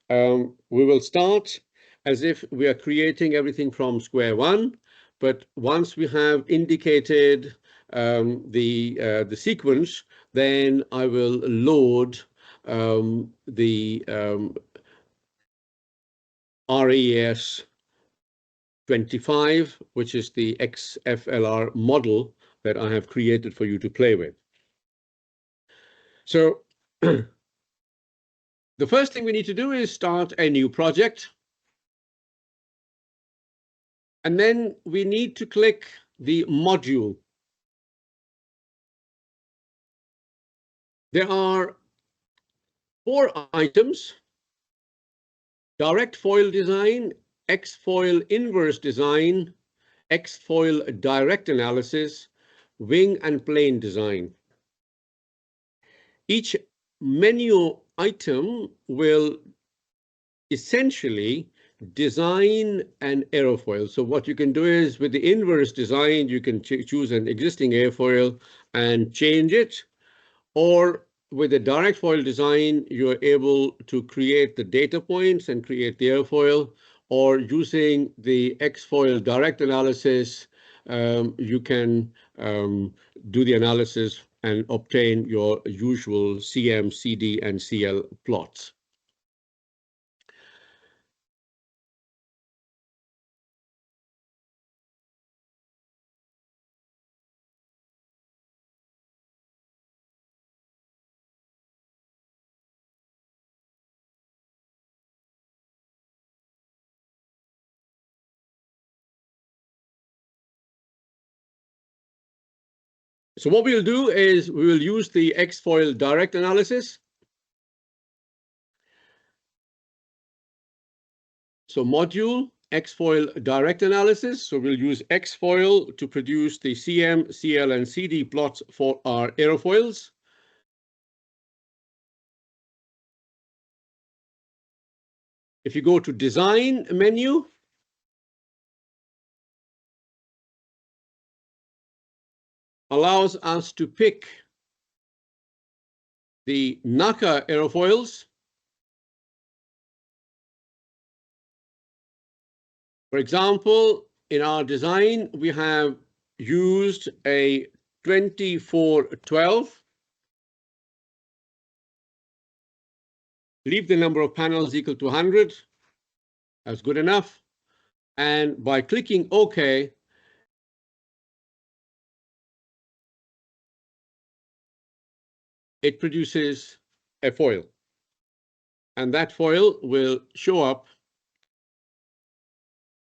[SPEAKER 1] we will start as if we are creating everything from square one, but once we have indicated the sequence, then I will load the RAeS 25, which is the XFLR model that I have created for you to play with. So the first thing we need to do is start a new project. And then we need to click the module. There are 4 items: direct foil design, X-foil inverse design, X-foil direct analysis, wing and plane design. Each menu item will essentially design an aerofoil. So what you can do is with the inverse design, you can choose an existing airfoil and change it, or with a direct foil design, you're able to create the data points and create the airfoil, or using the X-foil direct analysis, you can do the analysis and obtain your usual CM, CD, and CL plots. So what we'll do is we will use the X-foil direct analysis. So module, X-foil direct analysis. So we'll use X-foil to produce the CM, CL, and CD plots for our aerofoils. If you go to design menu, allows us to pick the NACA aerofoils. For example, in our design, we have used a 2412. Leave the number of panels equal to 100. That's good enough. And by clicking OK, it produces a foil. And that foil will show up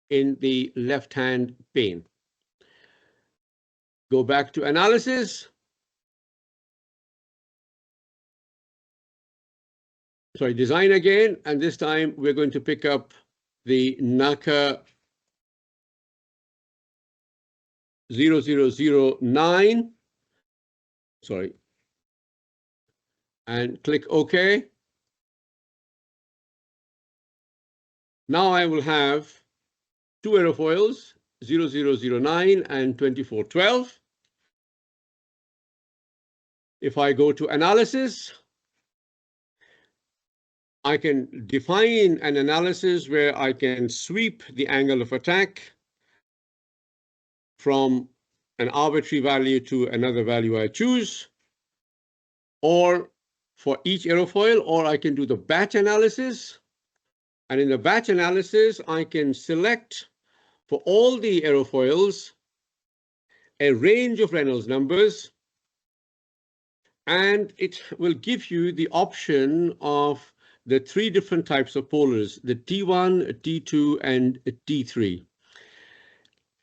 [SPEAKER 1] in the left-hand pane. Go back to analysis. Sorry, design again, and this time we're going to pick up the NACA 0009. Sorry. And click OK. Now I will have 2 aerofoils, 0009 and 2412. If I go to analysis, I can define an analysis where I can sweep the angle of attack from an arbitrary value to another value I choose, or for each aerofoil, or I can do the batch analysis. And in the batch analysis, I can select for all the aerofoils a range of Reynolds numbers, and it will give you the option of the 3 different types of polars, the T1, T2, and T3.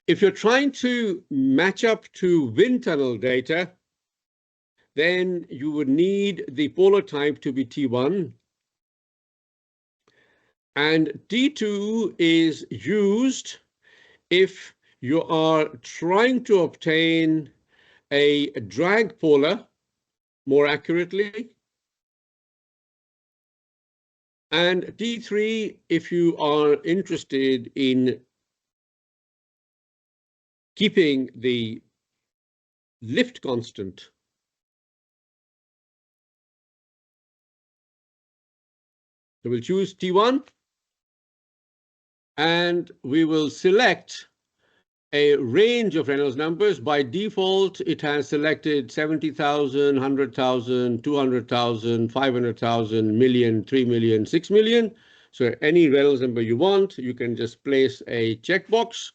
[SPEAKER 1] If you're trying to match up to wind tunnel data, then you would need the polar type to be T1. And T2 is used if you are trying to obtain a drag polar more accurately. And T3 if you are interested in keeping the lift constant. So we'll choose T1 and we will select a range of Reynolds numbers. By default, it has selected 70,000, 100,000, 200,000, 500,000, million, 3 million, 6 million. So any Reynolds number you want, you can just place a checkbox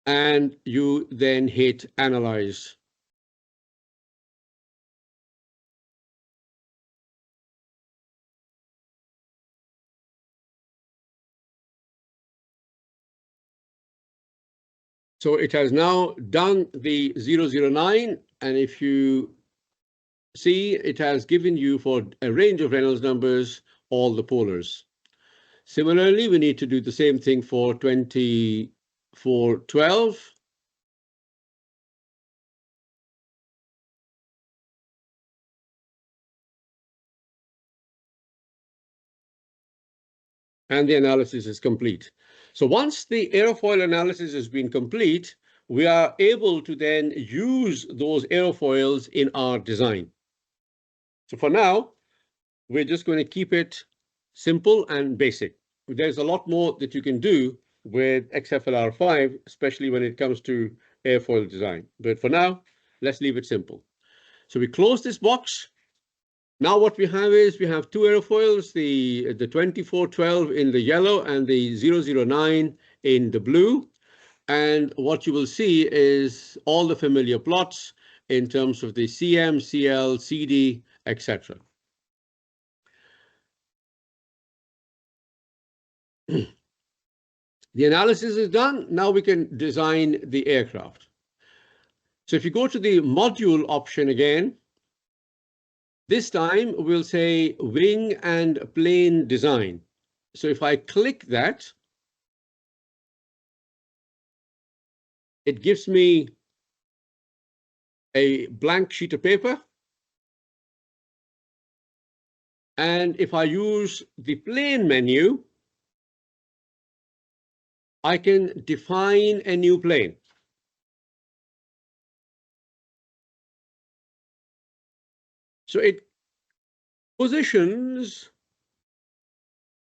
[SPEAKER 1] and you then hit Analyze. So it has now done the 009, and if you see, it has given you for a range of Reynolds numbers all the polars. Similarly, we need to do the same thing for 2412. And the analysis is complete. So once the aerofoil analysis has been complete, we are able to then use those aerofoils in our design. So for now, we're just going to keep it simple and basic. There's a lot more that you can do with XFLR5, especially when it comes to airfoil design. But for now, let's leave it simple. So we close this box. Now what we have is we have two aerofoils, the 2412 in the yellow and the 009 in the blue. And what you will see is all the familiar plots in terms of the CM, CL, CD, etc. The analysis is done. Now we can design the aircraft. So if you go to the module option again, this time we'll say wing and plane design. So if I click that, it gives me a blank sheet of paper. And if I use the plane menu, I can define a new plane. So it positions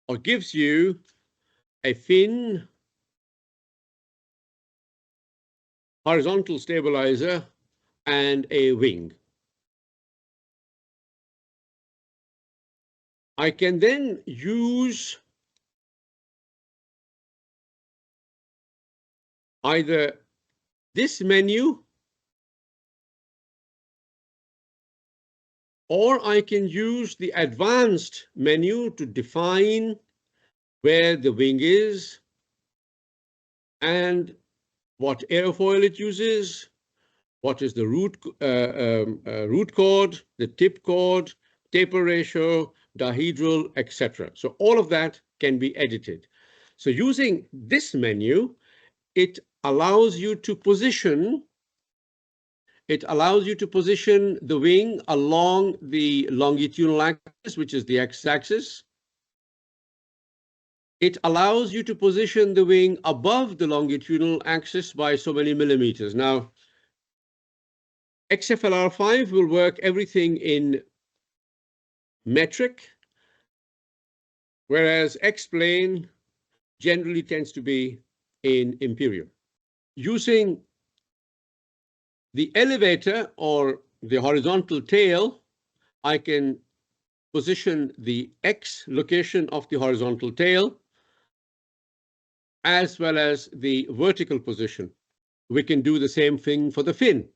[SPEAKER 1] or gives you a fin, horizontal stabilizer, and a wing. I can then use either this menu or I can use the advanced menu to define where the wing is and what airfoil it uses, what is the root chord, the tip chord, taper ratio, dihedral, etc. So all of that can be edited. So using this menu, it allows you to position the wing along the longitudinal axis, which is the x-axis. It allows you to position the wing above the longitudinal axis by so many millimeters. Now, XFLR5 will work everything in metric, whereas X-plane generally tends to be in imperial. Using the elevator or the horizontal tail, I can position the X location of the horizontal tail as well as the vertical position. We can do the same thing for the fin.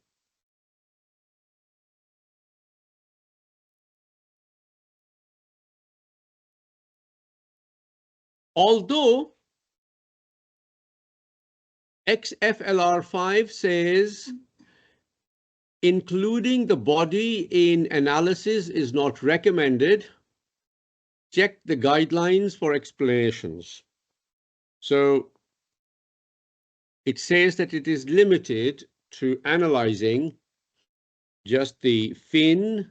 [SPEAKER 1] Although XFLR5 says including the body in analysis is not recommended, check the guidelines for explanations. So it says that it is limited to analyzing just the fin,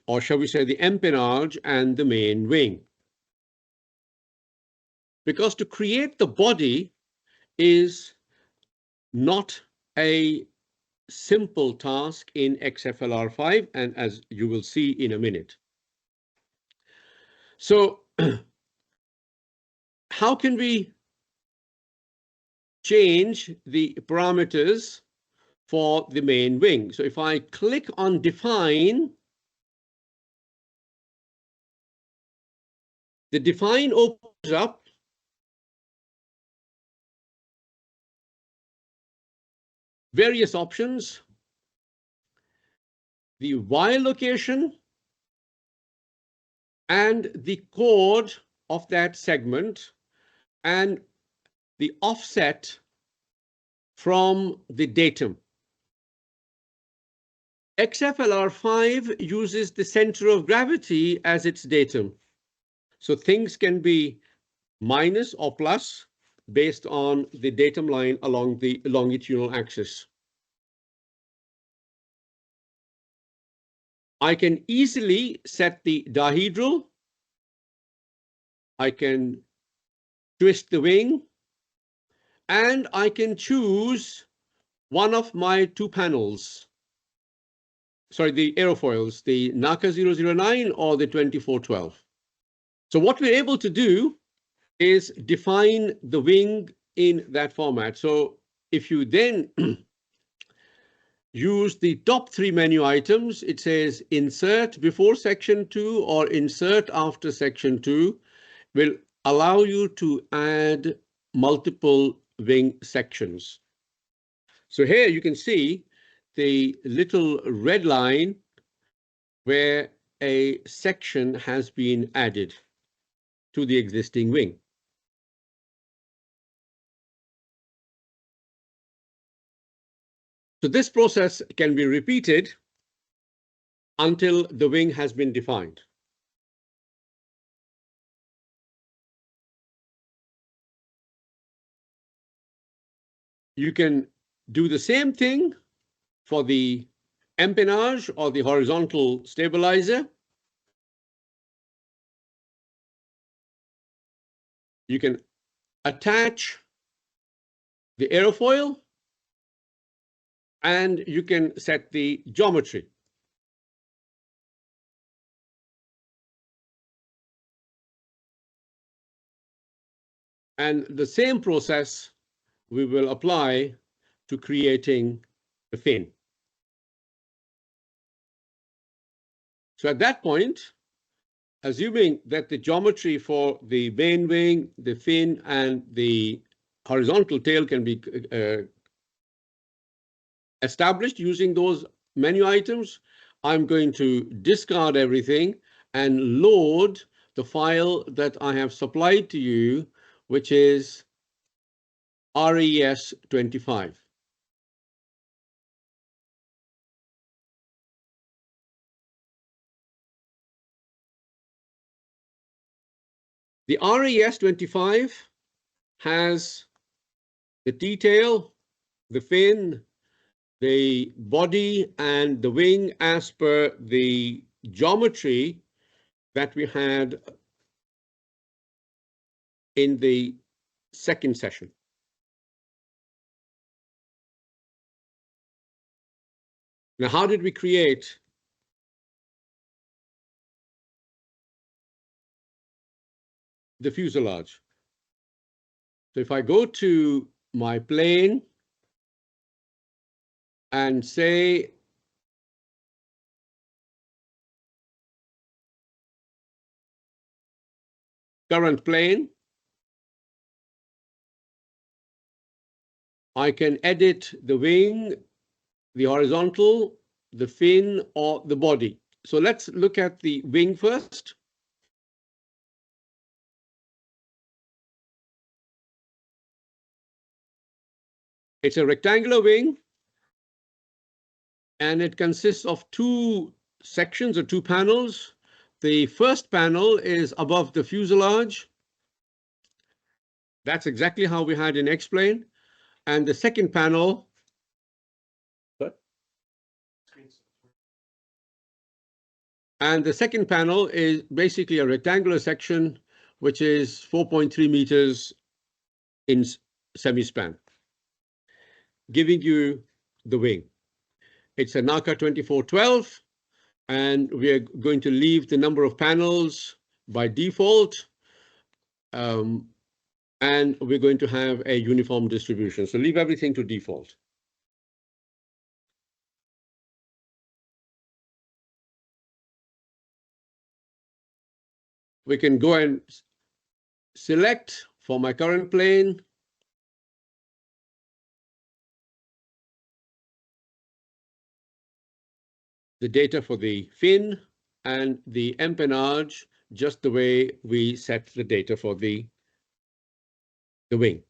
[SPEAKER 1] or shall we say the empennage and the main wing. Because to create the body, is not a simple task in XFLR5, and as you will see in a minute. So how can we change the parameters for the main wing? So if I click on define, the define opens up various options, the Y location and the chord of that segment and the offset from the datum. XFLR5 uses the center of gravity as its datum. So things can be minus or plus based on the datum line along the longitudinal axis. I can easily set the dihedral. I can twist the wing, and I can choose one of my two panels. Sorry, the aerofoils, the NACA 009 or the 2412. So what we're able to do is define the wing in that format. So if you then use the top three menu items, it says insert before section 2 or insert after section 2 will allow you to add multiple wing sections. So here you can see the little red line where a section has been added to the existing wing. So this process can be repeated until the wing has been defined. You can do the same thing for the empennage or the horizontal stabilizer. You can attach the aerofoil and you can set the geometry. And the same process we will apply to creating the fin. So at that point, assuming that the geometry for the main wing, the fin, and the horizontal tail can be established using those menu items, I'm going to discard everything and load the file that I have supplied to you, which is RAeS 25. The RAeS 25 has the detail, the fin, the body, and the wing as per the geometry that we had in the second session. Now, how did we create the fuselage? So if I go to my plane and say current plane, I can edit the wing, the horizontal, the fin, or the body. So let's look at the wing first. It's a rectangular wing, and it consists of two sections or two panels. The first panel is above the fuselage. That's exactly how we had in X-plane. And the second panel, is basically a rectangular section, which is 4.3 meters in semi-span, giving you the wing. It's a NACA 2412, and we are going to leave the number of panels by default, and we're going to have a uniform distribution. So leave everything to default. We can go and select for my current plane the data for the fin and the empennage, just the way we set the data for the wing.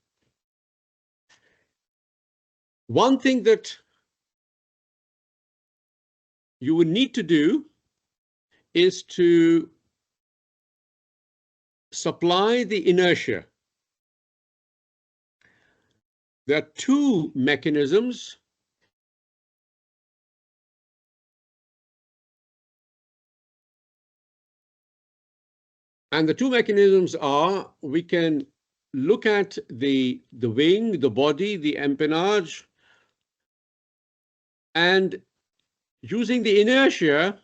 [SPEAKER 1] One thing that you would need to do is to supply the inertia. There are two mechanisms. And the two mechanisms are, we can look at the wing, the body, the empennage, and using the inertia,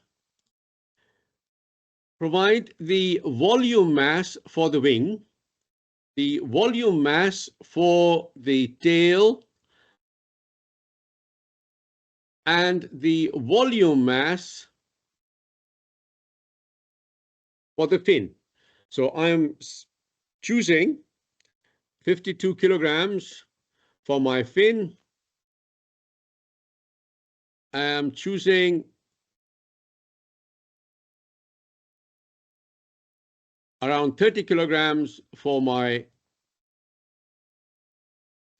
[SPEAKER 1] provide the volume mass for the wing, the volume mass for the tail, and the volume mass for the fin. So I'm choosing 52 kilograms for my fin. I am choosing around 30 kilograms for my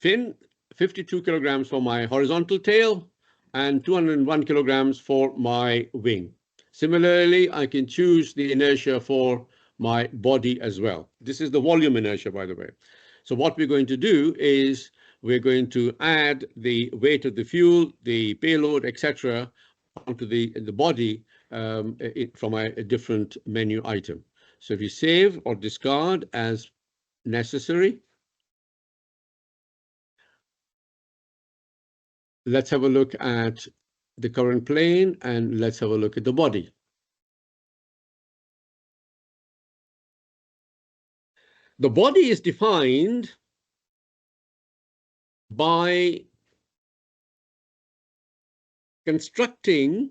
[SPEAKER 1] fin, 52 kilograms for my horizontal tail, and 201 kilograms for my wing. Similarly, I can choose the inertia for my body as well. This is the volume inertia, by the way. So what we're going to do is we're going to add the weight of the fuel, the payload, etc., onto the body from a different menu item. So if you save or discard as necessary, let's have a look at the current plane and let's have a look at the body. The body is defined by constructing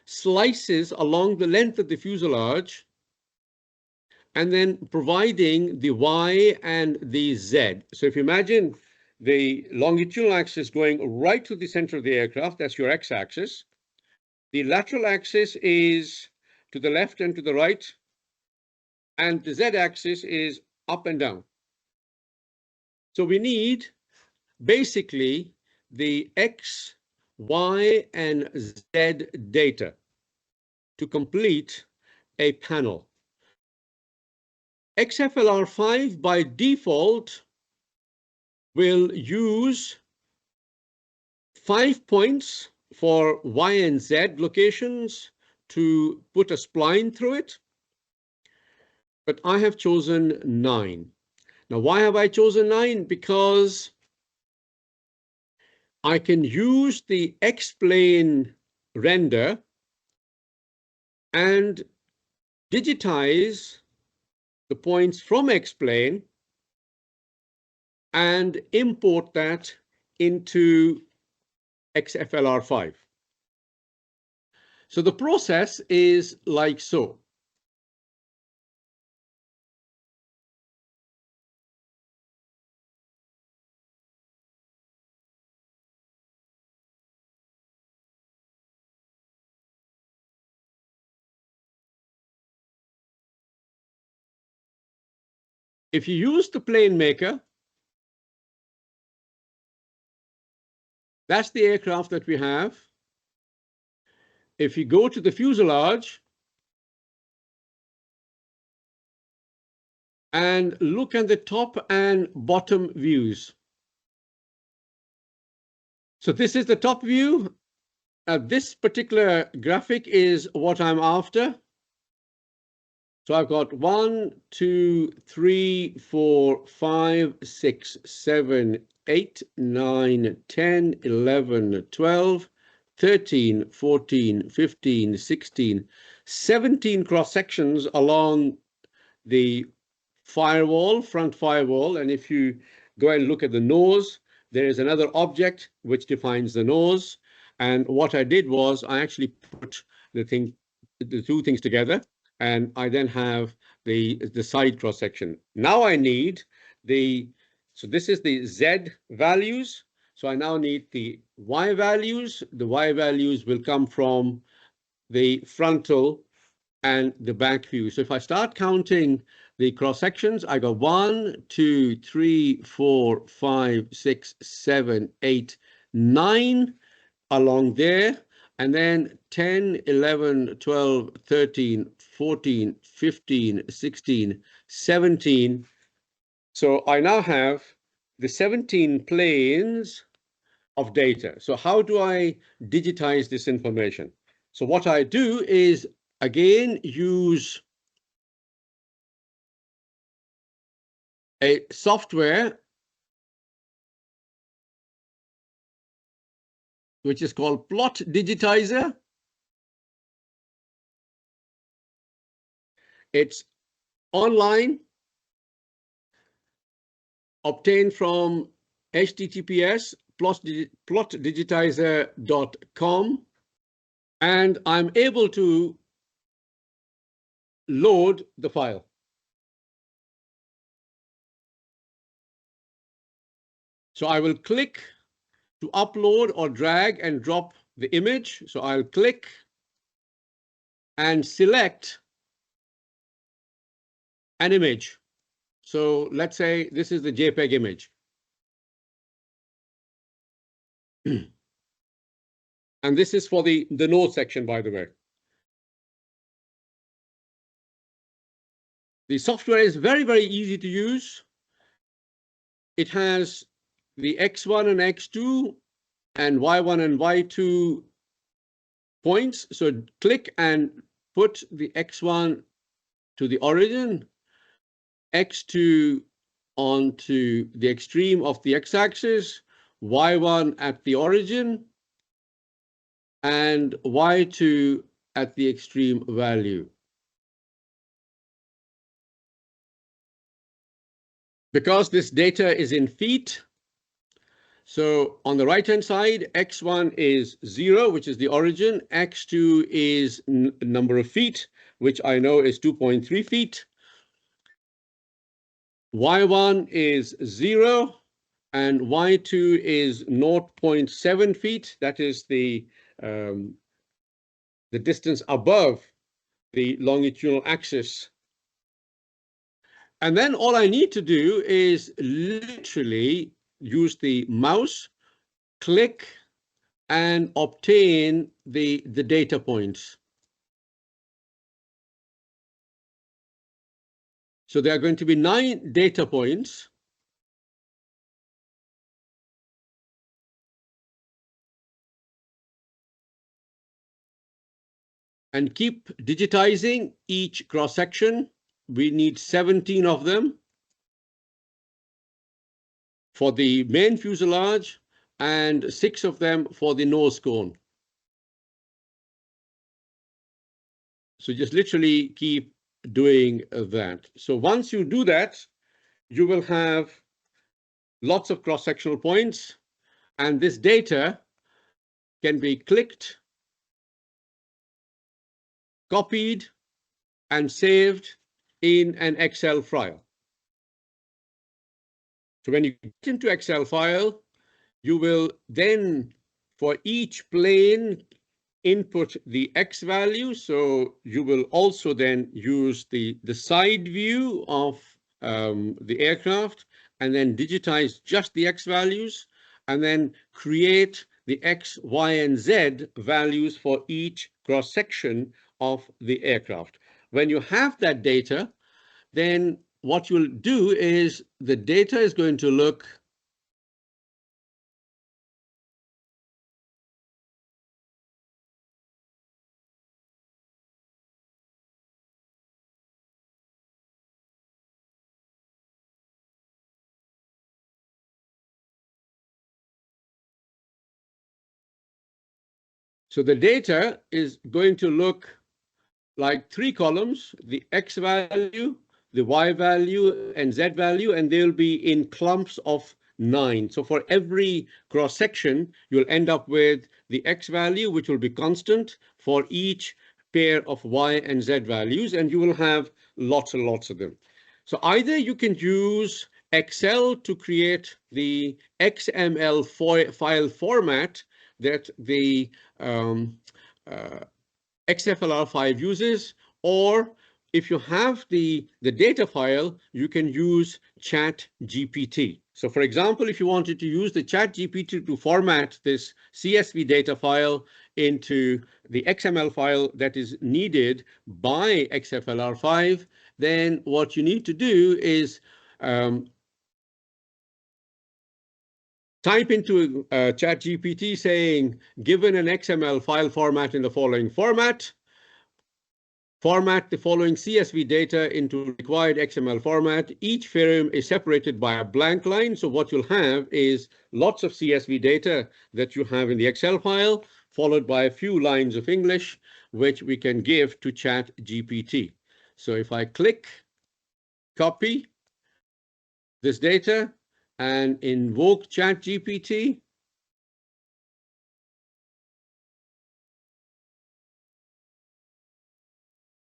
[SPEAKER 1] slices along the length of the fuselage and then providing the Y and the Z. So if you imagine the longitudinal axis going right to the center of the aircraft, that's your x-axis. The lateral axis is to the left and to the right, and the z-axis is up and down. So we need basically the x, y, and z data to complete a panel. XFLR5 by default will use 5 points for Y and Z locations to put a spline through it, but I have chosen 9. Now, why have I chosen 9? Because I can use the X-plane render and digitize the points from X-plane and import that into XFLR5. So the process is like so. If you use the plane maker, that's the aircraft that we have. If you go to the fuselage and look at the top and bottom views. So this is the top view. This particular graphic is what I'm after. So I've got 1, 2, 3, 4, 5, 6, 7, 8, 9, 10, 11, 12, 13, 14, 15, 16, 17 cross sections along the firewall, front firewall. And if you go and look at the nose, there is another object which defines the nose. And what I did was I actually put the two things together, and I then have the side cross section. Now I need so this is the Z values. So I now need the Y values. The Y values will come from the frontal and the back view. So if I start counting the cross sections, I got 1, 2, 3, 4, 5, 6, 7, 8, 9 along there, and then 10, 11, 12, 13, 14, 15, 16, 17. So I now have the 17 planes of data. So how do I digitize this information? So what I do is, again, use a software which is called Plot Digitizer. It's online, obtained from https plotdigitizer.com, and I'm able to load the file. So I will click to upload or drag and drop the image. So I'll click and select an image. So let's say this is the JPEG image. And this is for the node section, by the way. The software is very, very easy to use. It has the X1 and X2 and Y1 and Y2 points. So click and put the X1 to the origin, X2 onto the extreme of the X-axis, Y1 at the origin, and Y2 at the extreme value. Because this data is in feet, so on the right-hand side, X1 is 0, which is the origin. X2 is number of feet, which I know is 2.3 feet. Y1 is 0, and Y2 is 0.7 feet. That is the distance above the longitudinal axis. And then all I need to do is literally use the mouse, click, and obtain the data points. So there are going to be 9 data points. And keep digitizing each cross section. We need 17 of them for the main fuselage and 6 of them for the nose cone. So just literally keep doing that. So once you do that, you will have lots of cross-sectional points, and this data can be clicked, copied, and saved in an Excel file. So when you get into Excel file, you will then, for each plane, input the X value. So you will also then use the side view of the aircraft, and then digitize just the X values, and then create the X, Y, and Z values for each cross section of the aircraft. When you have that data, then what you'll do is the data is going to look So the data is going to look like 3 columns, the X value, the Y value, and Z value, and they'll be in clumps of 9. So for every cross section, you'll end up with the X value, which will be constant for each pair of Y and Z values, and you will have lots and lots of them. So either you can use Excel to create the XML file format that the XFLR5 uses, or if you have the data file, you can use ChatGPT. So for example, if you wanted to use the ChatGPT to format this CSV data file into the XML file that is needed by XFLR5, then what you need to do is type into ChatGPT saying, given an XML file format in the following format, format the following CSV data into required XML format. Each frame is separated by a blank line. So what you'll have is lots of CSV data that you have in the Excel file, followed by a few lines of English, which we can give to ChatGPT. So if I click copy this data and invoke ChatGPT,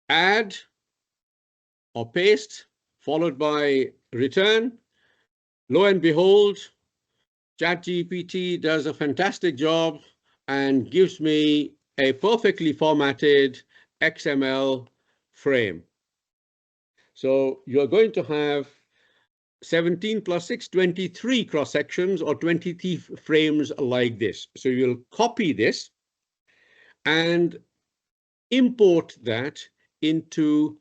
[SPEAKER 1] add or paste, followed by return, lo and behold, ChatGPT does a fantastic job and gives me a perfectly formatted XML frame. So you're going to have 17 plus 6, 23 cross sections or 23 frames like this. So you'll copy this and import that into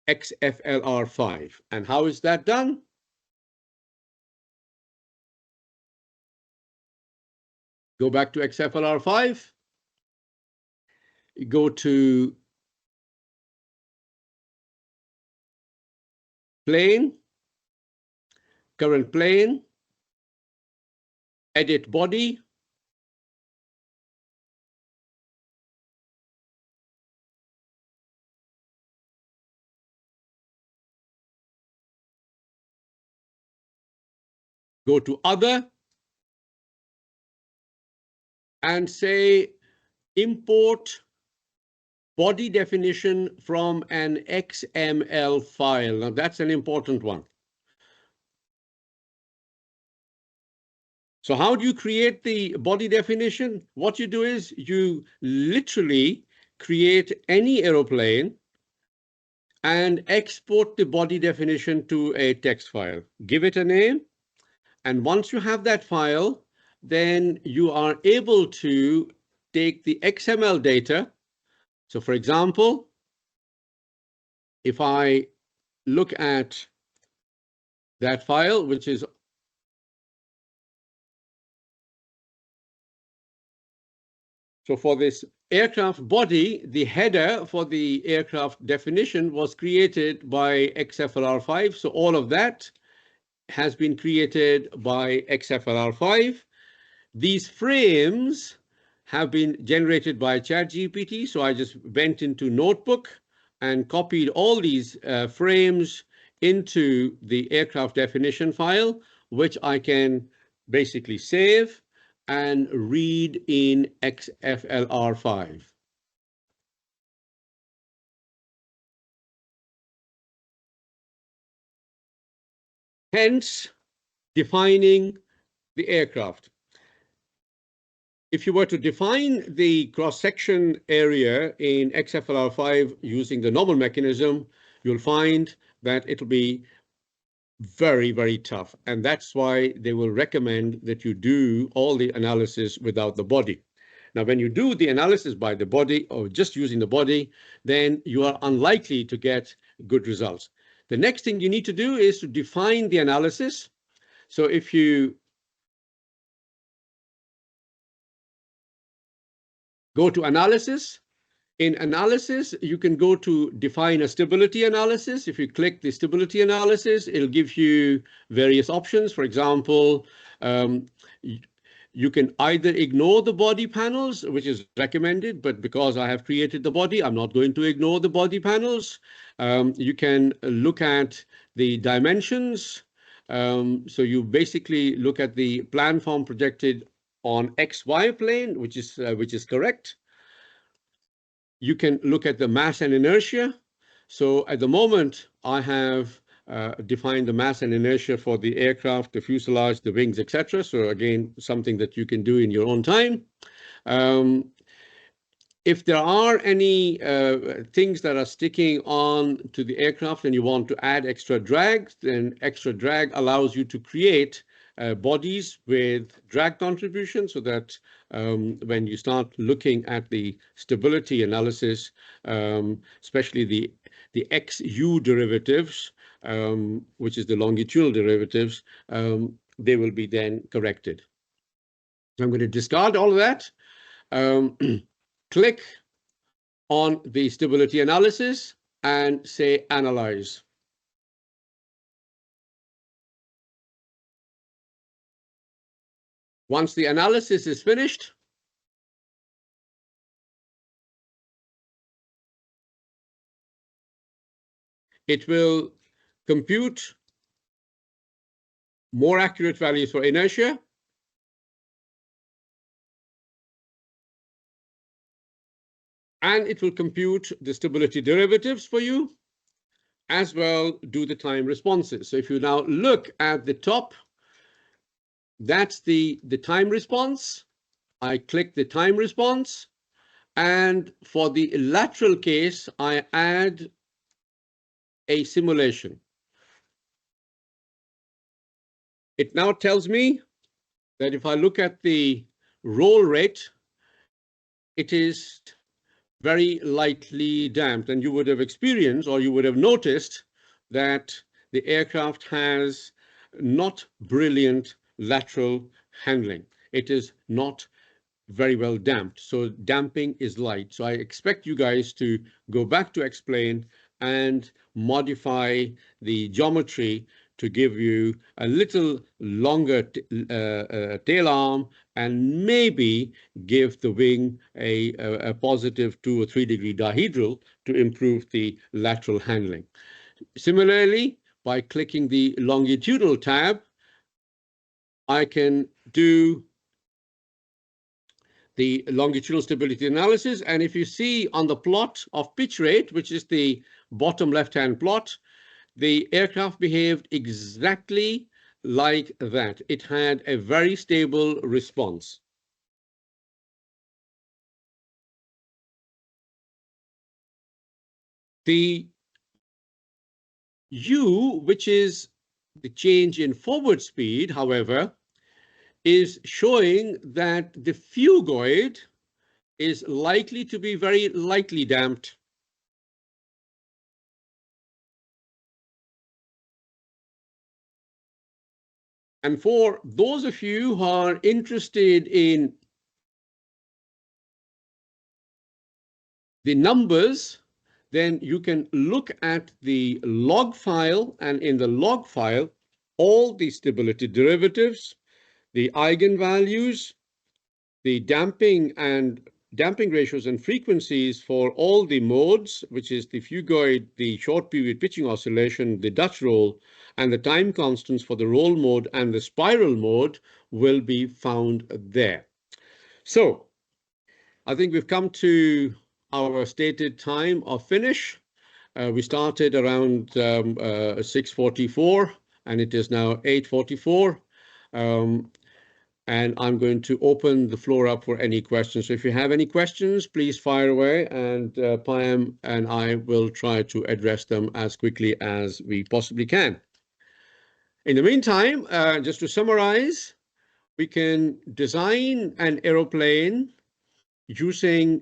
[SPEAKER 1] XFLR5. And how is that done? Go back to XFLR5, go to plane, current plane, edit body, go to other, and say import body definition from an XML file. Now that's an important one. So how do you create the body definition? What you do is you literally create any aeroplane and export the body definition to a text file. Give it a name. And once you have that file, then you are able to take the XML data. So for example, if I look at that file, which is so for this aircraft body, the header for the aircraft definition was created by XFLR5. So all of that has been created by XFLR5. These frames have been generated by ChatGPT. So I just went into Notebook and copied all these frames into the aircraft definition file, which I can basically save and read in XFLR5. Hence, defining the aircraft. If you were to define the cross-section area in XFLR5 using the normal mechanism, you'll find that it'll be very, very tough. And that's why they will recommend that you do all the analysis without the body. Now, when you do the analysis by the body or just using the body, then you are unlikely to get good results. The next thing you need to do is to define the analysis. So if you go to analysis, in analysis, you can go to define a stability analysis. If you click the stability analysis, it'll give you various options. For example, You can either ignore the body panels, which is recommended, but because I have created the body, I'm not going to ignore the body panels. You can look at the dimensions. So you basically look at the plan form projected on XY plane, which is correct. You can look at the mass and inertia. So at the moment, I have defined the mass and inertia for the aircraft, the fuselage, the wings, etc. So again, something that you can do in your own time. If there are any things that are sticking on to the aircraft and you want to add extra drag, then extra drag allows you to create bodies with drag contribution so that when you start looking at the stability analysis, especially the XU derivatives, which is the longitudinal derivatives, they will be then corrected. So I'm going to discard all of that. Click on the stability analysis and say analyze. Once the analysis is finished, it will compute more accurate values for inertia and it will compute the stability derivatives for you, as well do the time responses. So if you now look at the top, that's the time response. I click the time response, and for the lateral case, I add a simulation. It now tells me that if I look at the roll rate, it is very lightly damped. And you would have experienced, or you would have noticed, that the aircraft has not brilliant lateral handling. It is not very well damped. So damping is light. So I expect you guys to go back to explain and modify the geometry to give you a little longer tail arm and maybe give the wing a positive 2 or 3 degree dihedral to improve the lateral handling. Similarly, by clicking the longitudinal tab, I can do the longitudinal stability analysis. And if you see on the plot of pitch rate, which is the bottom left-hand plot, the aircraft behaved exactly like that. It had a very stable response. The U, which is the change in forward speed, however, is showing that the phugoid is likely to be very lightly damped. And for those of you who are interested in the numbers, then you can look at the log file, and in the log file, all the stability derivatives, the eigenvalues, the damping ratios and frequencies for all the modes, which is the phugoid, the short period pitching oscillation, the Dutch roll, and the time constants for the roll mode and the spiral mode will be found there. So I think we've come to our stated time of finish. We started around 6:44 and it is now 8:44. And I'm going to open the floor up for any questions. So if you have any questions, please fire away, and Payam and I will try to address them as quickly as we possibly can. In the meantime, just to summarize, we can design an aeroplane using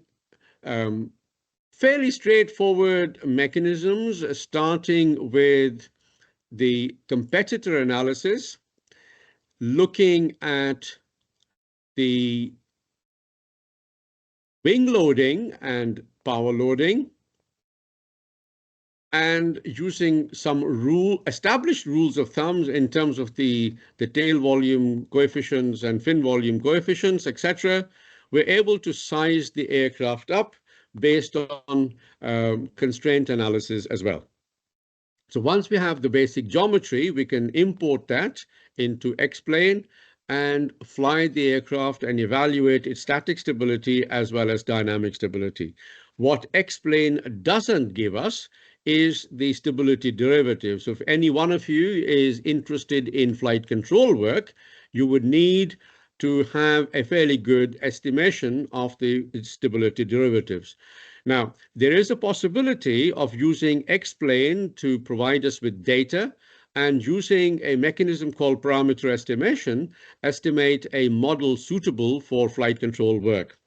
[SPEAKER 1] fairly straightforward mechanisms, starting with the competitor analysis, looking at the wing loading and power loading, and using some established rules of thumbs in terms of the tail volume coefficients and fin volume coefficients, etc., we're able to size the aircraft up based on constraint analysis as well. So once we have the basic geometry, we can import that into X-plane and fly the aircraft and evaluate its static stability as well as dynamic stability. What X-plane doesn't give us is the stability derivative. So if any one of you is interested in flight control work, you would need to have a fairly good estimation of the stability derivatives. Now, there is a possibility of using X-plane to provide us with data and using a mechanism called parameter estimation, estimate a model suitable for flight control work.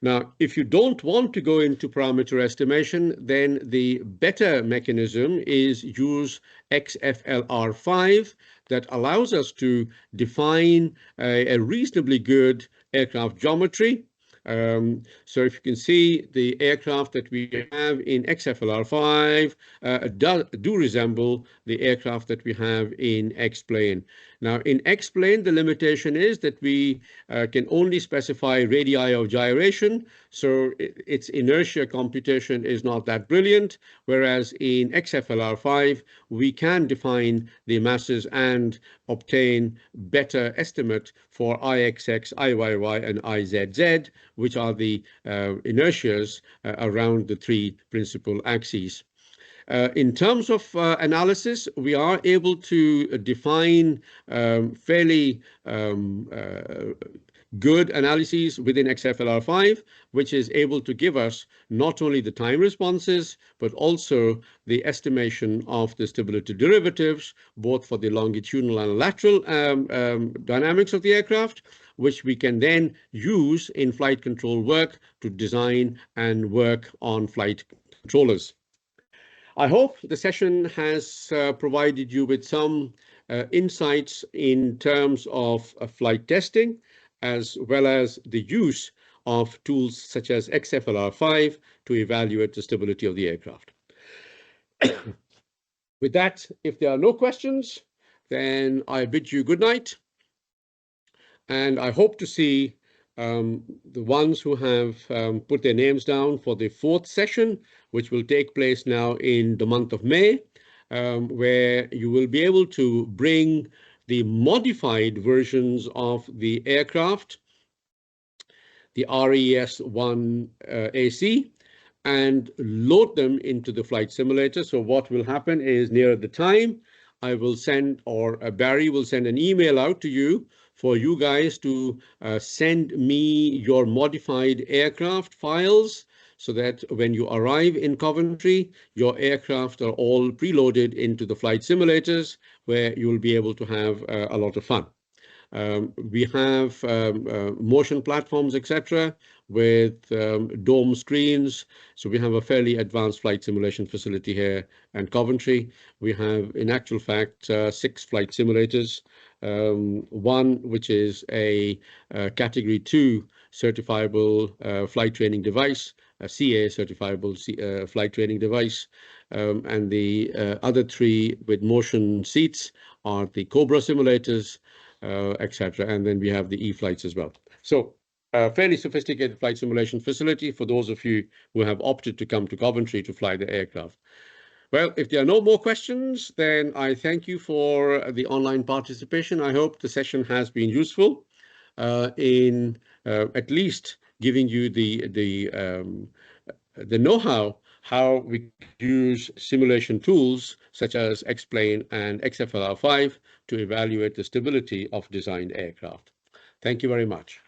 [SPEAKER 1] Now, if you don't want to go into parameter estimation, then the better mechanism is use XFLR5 that allows us to define a reasonably good aircraft geometry. So if you can see, the aircraft that we have in XFLR5 do resemble the aircraft that we have in X-plane. Now, in X-plane, the limitation is that we can only specify radii of gyration, so its inertia computation is not that brilliant, whereas in XFLR5, we can define the masses and obtain better estimate for IXX, IYY, and IZZ, which are the inertias around the three principal axes. In terms of analysis, we are able to define fairly good analyses within XFLR5, which is able to give us not only the time responses, but also the estimation of the stability derivatives, both for the longitudinal and lateral dynamics of the aircraft, which we can then use in flight control work to design and work on flight controllers. I hope the session has provided you with some insights in terms of flight testing, as well as the use of tools such as XFLR5 to evaluate the stability of the aircraft. With that, if there are no questions, then I bid you good night. And I hope to see the ones who have put their names down for the 4th session, which will take place now in the month of May, where you will be able to bring the modified versions of the aircraft, the RAeS 1 AC, and load them into the flight simulator. So what will happen is, near the time, I will send, or Barry will send an email out to you for you guys to send me your modified aircraft files, so that when you arrive in Coventry, your aircraft are all preloaded into the flight simulators, where you will be able to have a lot of fun. We have motion platforms, etc., with dome screens. So we have a fairly advanced flight simulation facility here in Coventry. We have, in actual fact, 6 flight simulators. One which is a Category 2 certifiable flight training device, a CA certifiable flight training device, and the other 3 with motion seats are the Cobra simulators, etc. And then we have the E-flights as well. So a fairly sophisticated flight simulation facility for those of you who have opted to come to Coventry to fly the aircraft. Well, if there are no more questions, then I thank you for the online participation. I hope the session has been useful in at least giving you the know-how how we use simulation tools such as X-plane and XFLR5 to evaluate the stability of designed aircraft. Thank you very much.